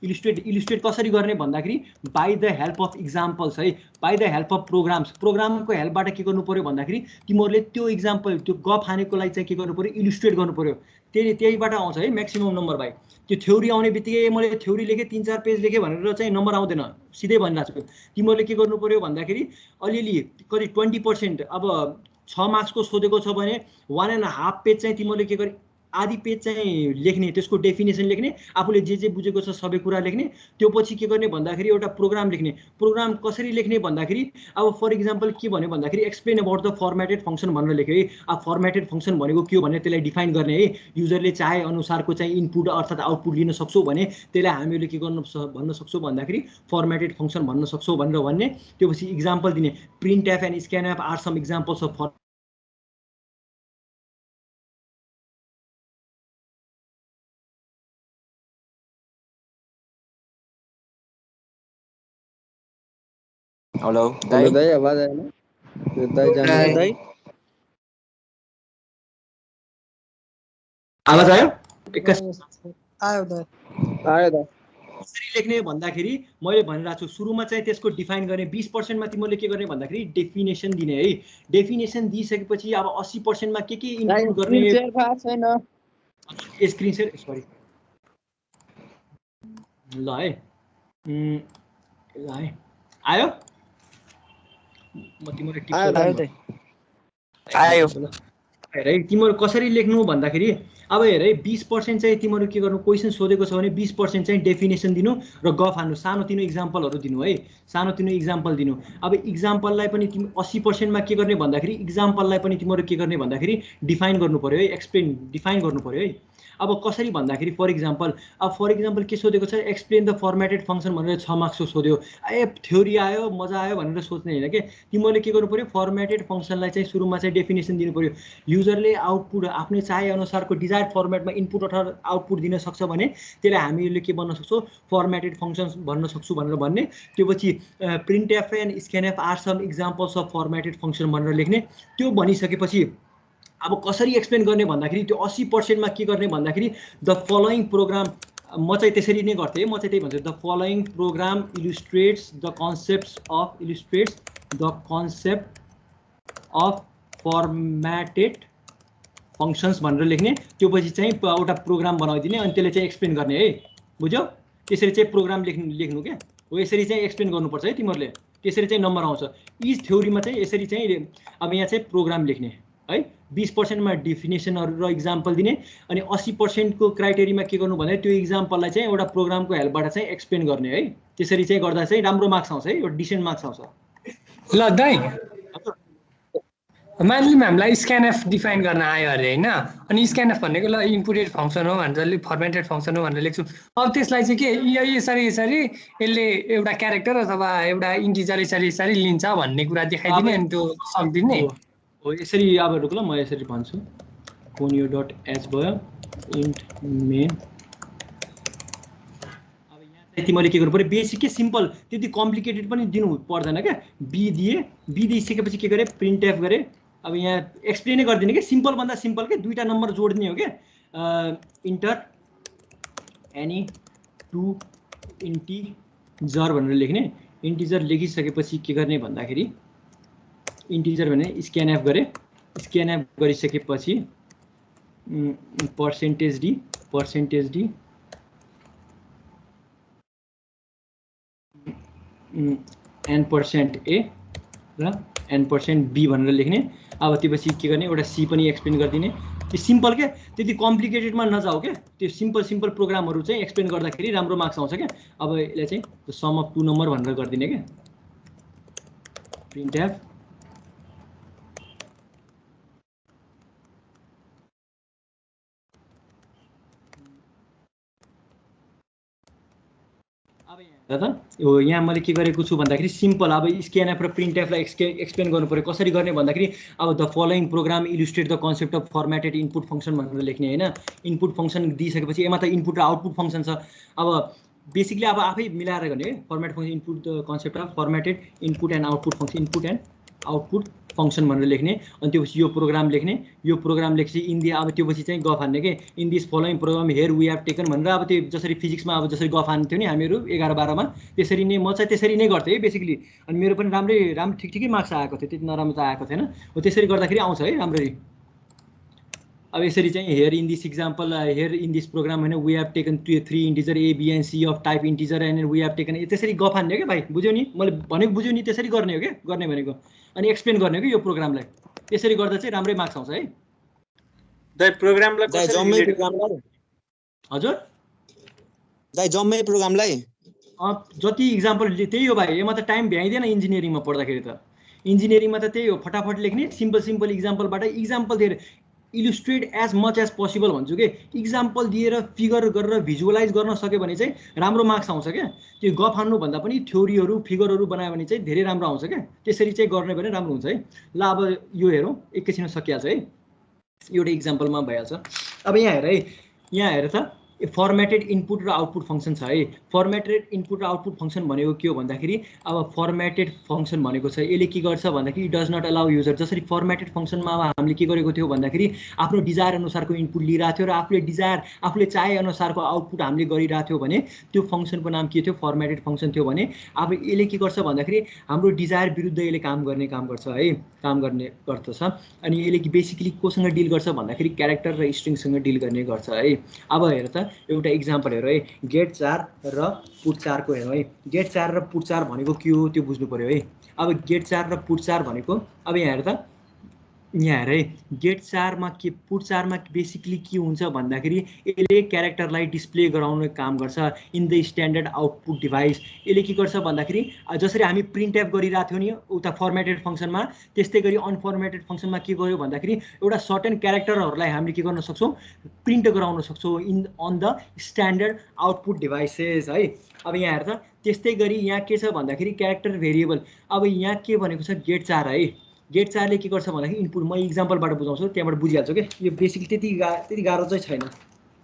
इलिस्ट्रेट कसरी गर्ने भन्दाखेरि by the help of examples है, बाई द हेल्प अफ प्रोग्रामको हेल्पबाट के गर्नु पर्यो भन्दाखेरि तिमीहरूले त्यो इक्जाम्पल त्यो गफ हानेको लागि चाहिँ के गर्नु पर्यो इलिस्ट्रेट गर्नु पर्यो। त्यहीबाट आउँछ है म्याक्सिमम नम्बर भाइ। त्यो थ्योरी आउने बित्तिकै मैले थ्योरी लेखेँ 3-4 पेज लेखेँ भनेर चाहिँ नम्बर आउँदैन, सिधै भनिरहेको छु। तिमीहरूले के गर्नु पर्यो भन्दाखेरि अलिअलि कति 20% अब 6 मार्क्सको सोधेको छ भने 1.5 पेज चाहिँ तिमीहरूले के गरे आधी पेज चाहिँ लेख्ने, त्यसको डेफिनेसन लेख्ने, आफूले जे बुझेको छ सबै कुरा लेख्ने। त्यो पछि के गर्ने भन्दाखेरि एउटा प्रोग्राम लेख्ने। प्रोग्राम कसरी लेख्ने भन्दाखेरि अब फर इक्जाम्पल के भन्यो भन्दाखेरि explain about the fermented function भनेर लेख्यो है। अब फर्मेटेड फङ्सन भनेको के हो भनेर त्यसलाई डिफाइन गर्ने है। युजरले चाहे अनुसारको चाहिँ इनपुट अर्थात् आउटपुट लिन सक्छौँ भने त्यसलाई हामीले के गर्नु भन्न सक्छौँ भन्दाखेरि फर्मेटेड फङ्सन भन्न सक्छौँ भनेर भन्ने। त्यो पछि इक्जाम्पल दिने, printf and scanf are some examples of hello दाइ आवाज आएन? त्यो दाइ जानु दाइ आवाज आयो? आयो दाइ। आयो दाइ। कसरी लेख्ने भन्दाखेरि मैले भनिरहेको छु सुरुमा चाहिँ त्यसको डिफाइन गर्ने। 20%मा तिमीले के गर्ने भन्दाखेरि डेफिनेसन दिने है। डेफिनेसन दिइसकेपछि अब 80%मा के इन्क्लुड गर्ने छैन स्क्रिन शेयर सरी ल है आयो म तिम्रो आयो हेर है तिम्रो कसरी लेख्नु भन्दाखेरि अब हेर है 20% चाहिँ तिम्रो के गर्नु क्वेशन सोधेको छ भने 20% चाहिँ डेफिनेसन दिनु र गफ हान्नु सानोतिनो इक्जाम्पलहरू दिनु है सानोतिनो इक्जाम्पल दिनु अब इक्जाम्पललाई पनि तिमी 80% मा के गर्ने भन्दाखेरि इक्जाम्पललाई पनि तिम्रो के गर्ने भन्दाखेरि डिफाइन गर्नु पर्यो है एक्सप्लेन डिफाइन गर्नु पर्यो है अब कसरी भन्दाखेरि फर इक्जाम्पल के सोधेको छ एक्सप्लेन द फर्मेटेड फंक्सन भनेर 6 मार्क्सको सोध्यो ए थ्योरी आयो मजा आयो भनेर सोच्ने हैन के तिमीले के गर्नु पर्यो फर्मेटेड फंक्सनलाई चाहिँ सुरुमा चाहिँ डेफिनेसन दिनु पर्यो युजरले आउटपुट आफ्नै चाहे अनुसारको डिजायर्ड फर्मेटमा इनपुट अथवा आउटपुट दिन सक्छ भने त्यसलाई हामीले के भन्न सक्छौं फर्मेटेड फंक्सन्स भन्न सक्छु भनेर भन्ने त्योपछि printf and scanf are some examples of formatted function भनेर लेख्ने त्यो भनिसकेपछि अब कसरी एक्सप्लेन गर्ने भन्दाखेरि त्यो 80% मा के गर्ने भन्दाखेरि द फलोइङ प्रोग्राम म चाहिँ त्यसरी नै गर्थे म चाहिँ त्यही भन्छु the following program illustrates the concept of formatted functions भनेर लेख्ने त्यो पछि चाहिँ एउटा प्रोग्राम बनाइदिने अनि त्यसले चाहिँ एक्सप्लेन गर्ने है बुझ्यौ त्यसरी चाहिँ प्रोग्राम लेख्नु के हो यसरी चाहिँ एक्सप्लेन गर्नुपर्छ है तिमीहरुले त्यसरी चाहिँ नम्बर आउँछ इज थ्योरीमा चाहिँ यसरी चाहिँ अब यहाँ चाहिँ प्रोग्राम लेख्ने है 20% मा डेफिनेसनहरु र एक्जाम्पल दिने अनि 80% को क्राइटेरियामा के गर्नु भने त्यो एक्जाम्पललाई चाहिँ एउटा प्रोग्रामको हेल्पबाट चाहिँ एक्सप्लेन गर्ने है त्यसरी चाहिँ गर्दा चाहिँ राम्रो मार्क्स आउँछ है एउटा डिसेन्ट मार्क्स आउँछ ल दाइ मान्ली हामीलाई स्क्यानएफ डिफाइन गर्न आयो अरे हैन अनि स्क्यानएफ भनेको ल इनपुटेड फंक्सन हो भनेर फर्मेटेड फंक्सन हो भनेर लेख्छु अब त्यसलाई चाहिँ के यसरी यसले एउटा क्यारेक्टर अथवा एउटा इन्टिजर यसरी लिन्छ भन्ने कुरा देखाइदिने अनि त्यो सक्दिने हो यसरी अब रुक ल म यसरी भन्छु conio डट एच भयो इन्ट मेन अब यहाँ चाहिँ तिमीले के गर्नु पर्यो बेसिक के सिम्पल त्यति कम्प्लिकेटेड पनि दिनु पर्दैन के बी दिइसकेपछि के गरे प्रिन्ट एफ गरे अब यहाँ एक्सप्लेनै गर्दिने के सिम्पल भन्दा सिम्पल के दुईटा नम्बर जोड्ने हो के इन्टर एनी टु इन्टिजर भनेर लेख्ने इन्टिजर लेखिसकेपछि के गर्ने भन्दाखेरि इन्टिजर भने स्क्यानएफ गरे स्क्यानएफ गरिसकेपछि पर्सेन्टेज डी n% a र n% b भनेर लेख्ने अब त्यसपछि के गर्ने एउटा सी पनि एक्सप्लेन गर्दिने त्यो सिम्पल के त्यति कम्प्लिकेटेडमा नजाऊ के त्यो सिम्पल प्रोग्रामहरु चाहिँ एक्सप्लेन गर्दाखेरि राम्रो मार्क्स आउँछ के अब यसले चाहिँ सम अफ 2 नम्बर भनेर गर्दिने के प्रिन्टएफ अब यहाँ मैले के गरेको छु भन्दाखेरि सिम्पल अब स्क्यानएफ र प्रिन्टएफलाई एक्सप्लेन गर्नु पर्यो कसरी गर्ने भन्दाखेरि अब the following program illustrate the concept of formatted input function भनेर लेख्ने हैन इनपुट फंक्सन दिइसकेपछि यसमा त इनपुट र आउटपुट फंक्सन छ अब बेसिकली अब आफै मिलाएर गर्ने format function input the concept of formatted input and output function input and output function भनेर लेख्ने अनि त्यसपछि यो प्रोग्राम लेखेपछि इन दी अब त्यसपछि चाहिँ गफ हान्ने के in this following program here we have taken भनेर अब त्यो जसरी फिजिक्समा अब जसरी गफ हान्थ्यो नि हामीहरू 11-12 मा त्यसरी नै म चाहिँ त्यसरी नै गर्थेँ है बेसिकली अनि मेरो पनि राम्रो ठिकै मार्क्स आएको थियो त्यति नराम्रो त आएको थिएन हो त्यसरी गर्दाखेरि आउँछ है राम्ररी अब यसरी चाहिँ here in this example here in this program हैन we have taken 3 integer A B and C of type integer and we have taken त्यसरी गफ हान्ने हो के भाइ बुझ्यौ नि मैले भनेको बुझ्यौ नि त्यसरी गर्ने हो के गर्ने भनेको अनि एक्सप्लेन गर्ने हो कि यो प्रोग्रामलाई त्यसरी गर्दा चाहिँ राम्रै मार्क्स आउँछ है दाइ प्रोग्रामलाई कसरी हजुर दाइ जम्मै प्रोग्रामलाई जति एक्जाम्पल त्यही हो भाइ यसमा त टाइम भ्याइदैन इन्जिनियरिङमा पढ्दाखेरि त इन्जिनियरिङमा त त्यही हो फटाफट लेख्ने सिम्पल एक्जाम्पलबाट एक्जाम्पल दिएर illustrate as much as possible भन्छु के एक्जाम्पल दिएर फिगर गरेर भिजुअलाइज गर्न सक्यो भने चाहिँ राम्रो मार्क्स आउँछ क्या त्यो गफ हान्नु भन्दा पनि थ्योरीहरू फिगरहरू बनायो भने चाहिँ धेरै राम्रो आउँछ क्या त्यसरी चाहिँ गर्ने भने राम्रो हुन्छ है ल अब यो हेरौँ एकैछिनमा सकिहाल्छ है एउटा एक्जाम्पलमा भइहाल्छ अब यहाँ हेर त फर्मेटेड इनपुट र आउटपुट फंक्सन छ है फर्मेटेड इनपुट र आउटपुट फंक्सन भनेको के हो भन्दाखेरि अब फर्मेटेड फंक्सन भनेको छ यसले के गर्छ भन्दाखेरि डज नट अलाउ युजर जसरी फर्मेटेड फंक्सनमा अब हामीले के गरेको थियो भन्दाखेरि आफ्नो डिजायर अनुसारको इनपुट लिइरहेको थियो र आफूले चाहे अनुसारको आउटपुट हामीले गरिरहेको थियो भने त्यो फंक्सनको नाम के थियो फर्मेटेड फंक्सन थियो भने अब यसले के गर्छ भन्दाखेरि हाम्रो डिजायर विरुद्ध यसले काम गर्छ है काम गर्ने गर्दछ अनि यसले बेसिकली कोसँग डिल गर्छ भन्दाखेरि क्यारेक्टर र स्ट्रिङसँग डिल गर्ने गर्छ है अब हेर त एउटा इक्जाम्पल हेरौँ है, गेट 4 र पुट 4 को हेरौँ है। गेट 4 र पुट 4 भनेको के हो त्यो बुझ्नु पर्यो है। अब गेट 4 र पुट 4 भनेको अब यहाँ हेर त, यहाँ हेर है, गेट 4 मा के पुट 4 मा बेसिकली के हुन्छ भन्दाखेरि यसले क्यारेक्टरलाई डिस्प्ले गराउने काम गर्छ in the standard output device. यसले के गर्छ भन्दाखेरि जसरी हामी प्रिन्ट एफ गरिरहेको थियौँ नि उता फर्मेटेड फङ्सनमा, त्यस्तै गरी अनफर्मेटेड फङ्सनमा के गर्यो भन्दाखेरि एउटा सर्टेन क्यारेक्टरहरूलाई हामीले के गर्न सक्छौँ, प्रिन्ट गराउन सक्छौँ in on the standard output devices है। अब यहाँ हेर त, त्यस्तै गरी यहाँ के छ भन्दाखेरि क्यारेक्टर भेरिएबल। अब यहाँ के भनेको छ गेट 4 है, गेट 4 ले के गर्छ भन्दाखेरि इनपुट, म इक्जाम्पलबाट बुझाउँछु त्यहाँबाट बुझिहाल्छु के, यो बेसिकली त्यति गाह्रो चाहिँ छैन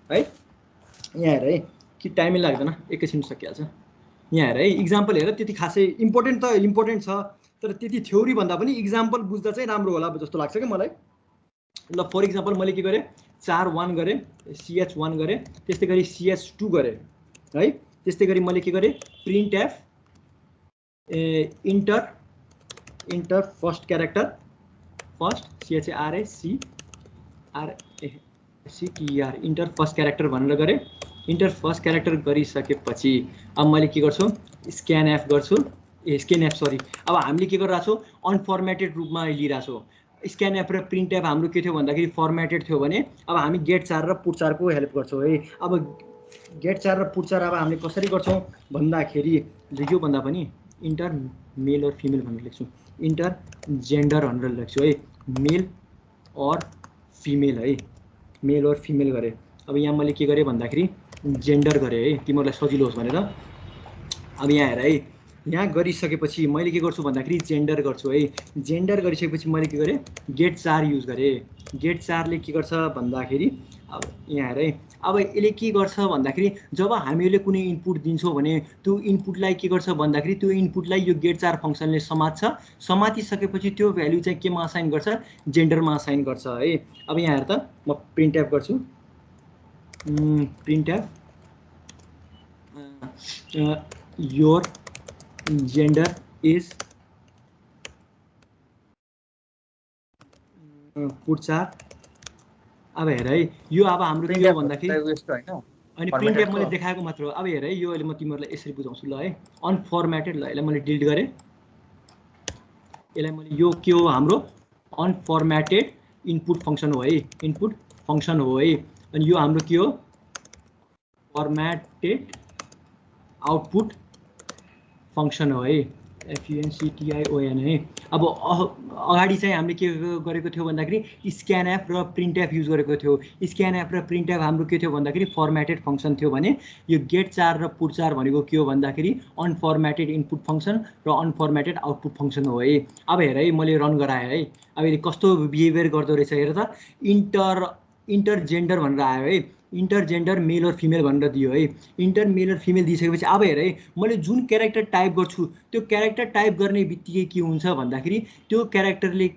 है। यहाँ हेर है, कि टाइमै लाग्दैन, एकैछिन सकिहाल्छ। यहाँ हेर है, इक्जाम्पल हेर, त्यति खासै इम्पोर्टेन्ट त इम्पोर्टेन्ट छ, तर त्यति थ्योरी भन्दा पनि इक्जाम्पल बुझ्दा चाहिँ राम्रो होला जस्तो लाग्छ क्या मलाई। ल फर इक्जाम्पल मैले के गरेँ, 4-1 गरेँ, CH1 गरेँ, त्यस्तै गरी CH2 गरेँ है। त्यस्तै गरी मैले के गरेँ, print F enter first character, first CHARACTER enter first character भनेर गरेँ। इन्टर फर्स्ट क्यारेक्टर गरिसकेपछि अब मैले के गर्छु, स्क्यान एफ गर्छु, स्क्यान एफ सरी, अब हामीले के गरिरहेको छौँ, अनफर्मेटेड रूपमा लिइरहेको छौँ। स्क्यान एफ र प्रिन्ट एफ हाम्रो के थियो भन्दाखेरि फर्मेटेड थियो भने अब हामी गेट 4 र पुट 4 को हेल्प गर्छौँ है। अब गेट 4 र पुट 4 अब हामीले कसरी गर्छौँ भन्दाखेरि यो भन्दा पनि इन्टर मेल और फिमेल भनेर लेख्छौँ, इन्टर जेन्डर भनेर लेख्छु है, मेल और फिमेल है, मेल और फिमेल गरेँ। अब यहाँ मैले के गरेँ भन्दाखेरि जेन्डर गरेँ है, तिमीहरूलाई सजिलो होस् भनेर। अब यहाँ हेर है, यहाँ गरिसकेपछि मैले के गर्छु भन्दाखेरि जेन्डर गर्छु है। जेन्डर गरिसकेपछि मैले के गरेँ, गेट 4 युज गरेँ। गेट 4 ले के गर्छ भन्दाखेरि अब यहाँ हेर है, अब यसले के गर्छ भन्दाखेरि जब हामीले कुनै इनपुट दिन्छौँ भने त्यो इनपुटलाई के गर्छ भन्दाखेरि त्यो इनपुटलाई यो गेट 4 फङ्सनले समात्छ। समातिसकेपछि त्यो भ्यालु चाहिँ केमा असाइन गर्छ, जेन्डरमा असाइन गर्छ है। अब यहाँ हेर त, म प्रिन्ट एफ गर्छु, print F your gender is put 4। अब हेर है, यो अब हाम्रो के हो भन्दाखेरि अनि प्रिन्ट एफ मैले देखाएको मात्र हो। अब हेर है, यो अहिले म तिमीहरूलाई यसरी बुझाउँछु ल है। अनफर्मेटेड, ल यसलाई मैले डिलिट गरेँ, यसलाई मैले, यो के हो हाम्रो अनफर्मेटेड इनपुट फङ्सन हो है, इनपुट फङ्सन हो है। अनि यो हाम्रो के हो, फर्मेटेड आउटपुट फङ्सन हो है, FUNCTION है। अब अगाडि चाहिँ हामीले के गरेको थियो भन्दाखेरि स्क्यान एफ र प्रिन्ट एफ युज गरेको थियो। स्क्यान एफ र प्रिन्ट एफ हाम्रो के थियो भन्दाखेरि फर्मेटेड फङ्सन थियो भने यो गेट 4 र पुट 4 भनेको के हो भन्दाखेरि अनफर्मेटेड इनपुट फङ्सन र अनफर्मेटेड आउटपुट फङ्सन हो है। अब हेर है, मैले रन गराएँ है, अब यसले कस्तो बिहेभियर गर्दो रहेछ हेर त, इन्टर जेन्डर भनेर आयो है, इन्टर जेन्डर मेल और फिमेल भनेर दियो है। इन्टर मेल और फिमेल दिइसकेपछि अब हेर है, मैले जुन क्यारेक्टर टाइप गर्छु त्यो क्यारेक्टर टाइप गर्ने बित्तिकै के हुन्छ भन्दाखेरि त्यो क्यारेक्टरले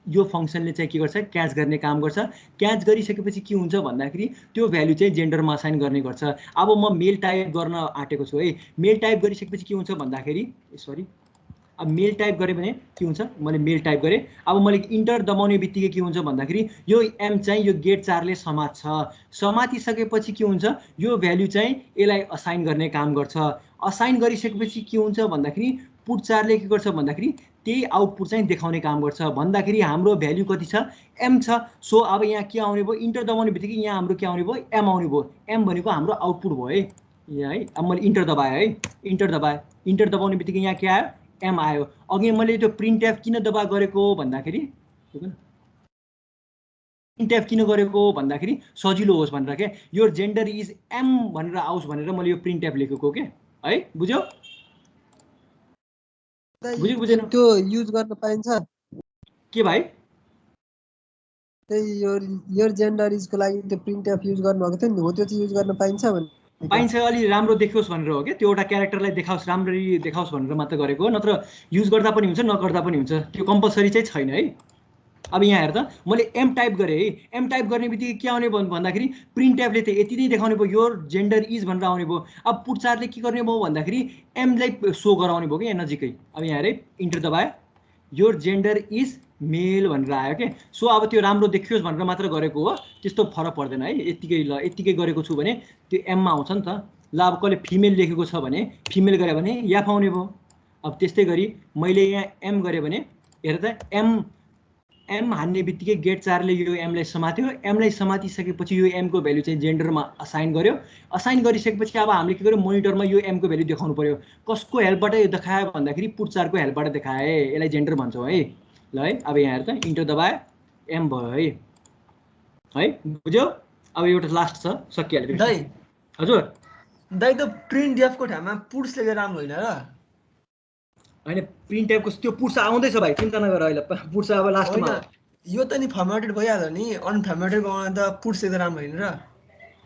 यो फङ्सनले चाहिँ के गर्छ, क्याच गर्ने काम गर्छ। क्याच गरिसकेपछि के हुन्छ भन्दाखेरि त्यो भ्यालु चाहिँ जेन्डरमा असाइन गर्ने गर्छ। अब म मेल टाइप गर्न आँटेको छु है, मेल टाइप गरिसकेपछि के हुन्छ भन्दाखेरि सरी, अब मेल टाइप गरेँ भने के हुन्छ, मैले मेल टाइप गरेँ। अब मैले इन्टर दबाउने बित्तिकै के हुन्छ भन्दाखेरि यो एम चाहिँ यो गेट 4 ले समात्छ। समातिसकेपछि के हुन्छ, यो भ्यालु चाहिँ यसलाई असाइन गर्ने काम गर्छ। असाइन गरिसकेपछि के हुन्छ भन्दाखेरि पुट 4 ले के गर्छ भन्दाखेरि त्यही आउटपुट चाहिँ देखाउने काम गर्छ। भन्दाखेरि हाम्रो भ्यालु कति छ, एम छ। सो अब यहाँ के आउने भयो, इन्टर दबाउने बित्तिकै यहाँ हाम्रो के आउने भयो, एम आउने भयो। एम भनेको हाम्रो आउटपुट भयो है यहाँ है। अब मैले इन्टर दबाएँ है, इन्टर दबाएँ, इन्टर दबाउने बित्तिकै यहाँ के आयो, एम आयो। अघि मैले त्यो प्रिन्ट एफ किन दबा गरेको भन्दाखेरि, प्रिन्ट एफ किन गरेको भन्दाखेरि सजिलो होस् भनेर के, यो जेन्डर इज एम भनेर आओस् भनेर मैले यो प्रिन्ट एफ लेखेको के है। बुझ्यौ बुझेन, त्यो युज गर्न पाइन्छ के भाइ, त्यही यो जेन्डर इजको लागि त्यो प्रिन्ट एफ युज गर्नुभएको थियो नि, हो त्यो चाहिँ युज गर्न पाइन्छ भने पाइन्छ। अलि राम्रो देखोस् भनेर हो क्या, त्यो एउटा क्यारेक्टरलाई देखाओस्, राम्ररी देखाओस् भनेर मात्र गरेको हो, नत्र युज गर्दा पनि हुन्छ नगर्दा पनि हुन्छ, त्यो कम्पलसरी चाहिँ छैन है। अब यहाँ हेर त, मैले एम टाइप गरेँ है, एम टाइप गर्ने बित्तिकै के आउने भयो भन्दाखेरि प्रिन्ट एफले त यति नै देखाउने भयो, यो जेन्डर इज भनेर आउने भयो। अब पुट 4 ले के गर्ने भयो भन्दाखेरि एमलाई सो गराउने भयो कि यहाँ नजिकै। अब यहाँ हेरे, इन्टर दबाए, यो जेन्डर इज मेल भनेर आयो के। सो अब त्यो राम्रो देखियोस् भनेर मात्र गरेको हो, त्यस्तो फरक पर्दैन है। यतिकै ल यतिकै गरेको छु भने त्यो एममा आउँछ नि त। ल अब कसले फिमेल लेखेको छ भने फिमेल गरे भने या पाउने भयो। अब त्यस्तै गरी मैले यहाँ एम गरेँ भने हेर त एम हान्ने बित्तिकै गेट 4 ले यो एमलाई समात्यो। एमलाई समातिसकेपछि यो एमको भ्यालु चाहिँ जेन्डरमा असाइन गर्यो। असाइन गरिसकेपछि अब हामीले के गर्यो, मोनिटरमा यो एमको भ्यालु देखाउनु पर्यो। कसको हेल्पबाट यो देखायो भन्दाखेरि पुट 4 को हेल्पबाट देखाए। यसलाई जेन्डर भन्छौँ है। ल है अब यहाँ हेर त इन्टर दबाए एम भयो है बुझ्यो। अब एउटा लास्ट छ सकिहाल्यो दाइ। हजुर दाइ त प्रिन्ट डेफ को ठाउँमा पुट्स लेखेर राम्रो होइन र? हैन प्रिन्ट टाइपको त्यो पुट्स आउँदैछ भाइ, चिन्ता नगर। अहिले पुट्स अब लास्टमा यो त नि फर्मेटेड भइहाल्यो नि, अनफर्मेटेड बनाउन त पुट्स लेखेर राम्रो होइन र?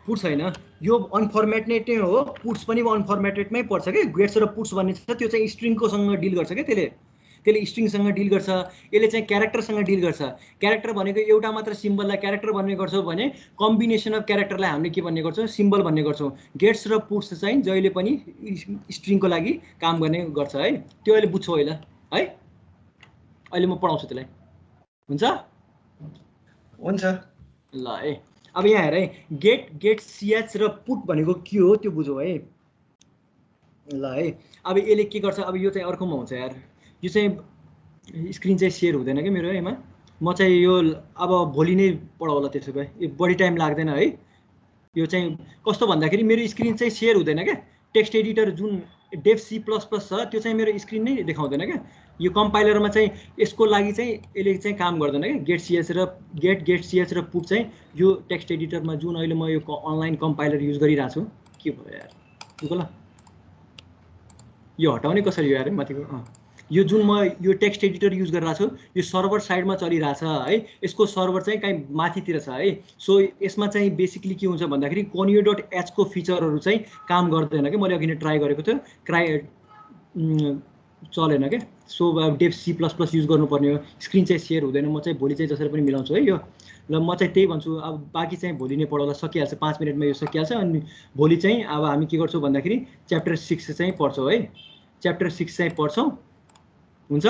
पुट्स हैन, यो अनफर्मेटेड नै हो। पुट्स पनि अनफर्मेटेडमै पर्छ कि। गेट्स र पुट्स भन्ने छ त्यो चाहिँ स्ट्रिङकोसँग डिल गर्छ क्या। त्यसले स्ट्रिङसँग डिल गर्छ। यसले चाहिँ क्यारेक्टरसँग डिल गर्छ। क्यारेक्टर भनेको एउटा मात्र सिम्बललाई क्यारेक्टर भन्ने गर्छौँ भने कम्बिनेसन अफ क्यारेक्टरलाई हामीले के भन्ने गर्छौँ, सिम्बल भन्ने गर्छौँ। गेट्स र पुट्स चाहिँ जहिले पनि स्ट्रिङको लागि काम गर्ने गर्छ है। त्यो अहिले बुझ्छौ अहिले है। अहिले म पढाउँछु त्यसलाई, हुन्छ हुन्छ ल है। अब यहाँ हेर है, गेट सिएच र पुट भनेको के हो त्यो बुझौ है। ल है अब यसले के गर्छ, अब यो चाहिँ अर्कोमा हुन्छ यार। यो चाहिँ स्क्रिन चाहिँ सेयर हुँदैन क्या मेरो यसमा। म चाहिँ यो अब भोलि नै पढाउला, त्यसो भए यो बढी टाइम लाग्दैन है। यो चाहिँ कस्तो भन्दाखेरि मेरो स्क्रिन चाहिँ सेयर हुँदैन क्या। टेक्स्ट एडिटर जुन डेफ C++ छ त्यो चाहिँ मेरो स्क्रिन नै देखाउँदैन क्या। यो कम्पाइलरमा चाहिँ यसको लागि चाहिँ यसले चाहिँ काम गर्दैन क्या। गेट सिएच र पुट चाहिँ यो टेक्स्ट एडिटरमा जुन अहिले म यो अनलाइन कम्पाइलर युज गरिरहेको छु। के भयो यार ल, यो हटाउने कसरी यार माथिको। यो जुन म यो टेक्स्ट एडिटर युज गरिरहेको छु यो सर्भर साइडमा चलिरहेछ है। यसको सर्भर चाहिँ कहीँ माथितिर छ है। सो यसमा चाहिँ बेसिकली के हुन्छ भन्दाखेरि conio.h को फिचरहरू चाहिँ काम गर्दैन कि। मैले अघि नै ट्राई गरेको थियो, चलेन क्या। सो डेफ C++ युज गर्नुपर्ने हो। स्क्रिन चाहिँ सेयर हुँदैन। म चाहिँ भोलि चाहिँ जसरी पनि मिलाउँछु है यो। ल म चाहिँ त्यही भन्छु। अब बाँकी चाहिँ भोलि नै पढाउँदा सकिहाल्छ, 5 मिनटमा यो सकिहाल्छ। अनि भोलि चाहिँ अब हामी के गर्छौँ भन्दाखेरि च्याप्टर 6 चाहिँ पढ्छौँ है। च्याप्टर 6 चाहिँ पढ्छौँ, हुन्छ।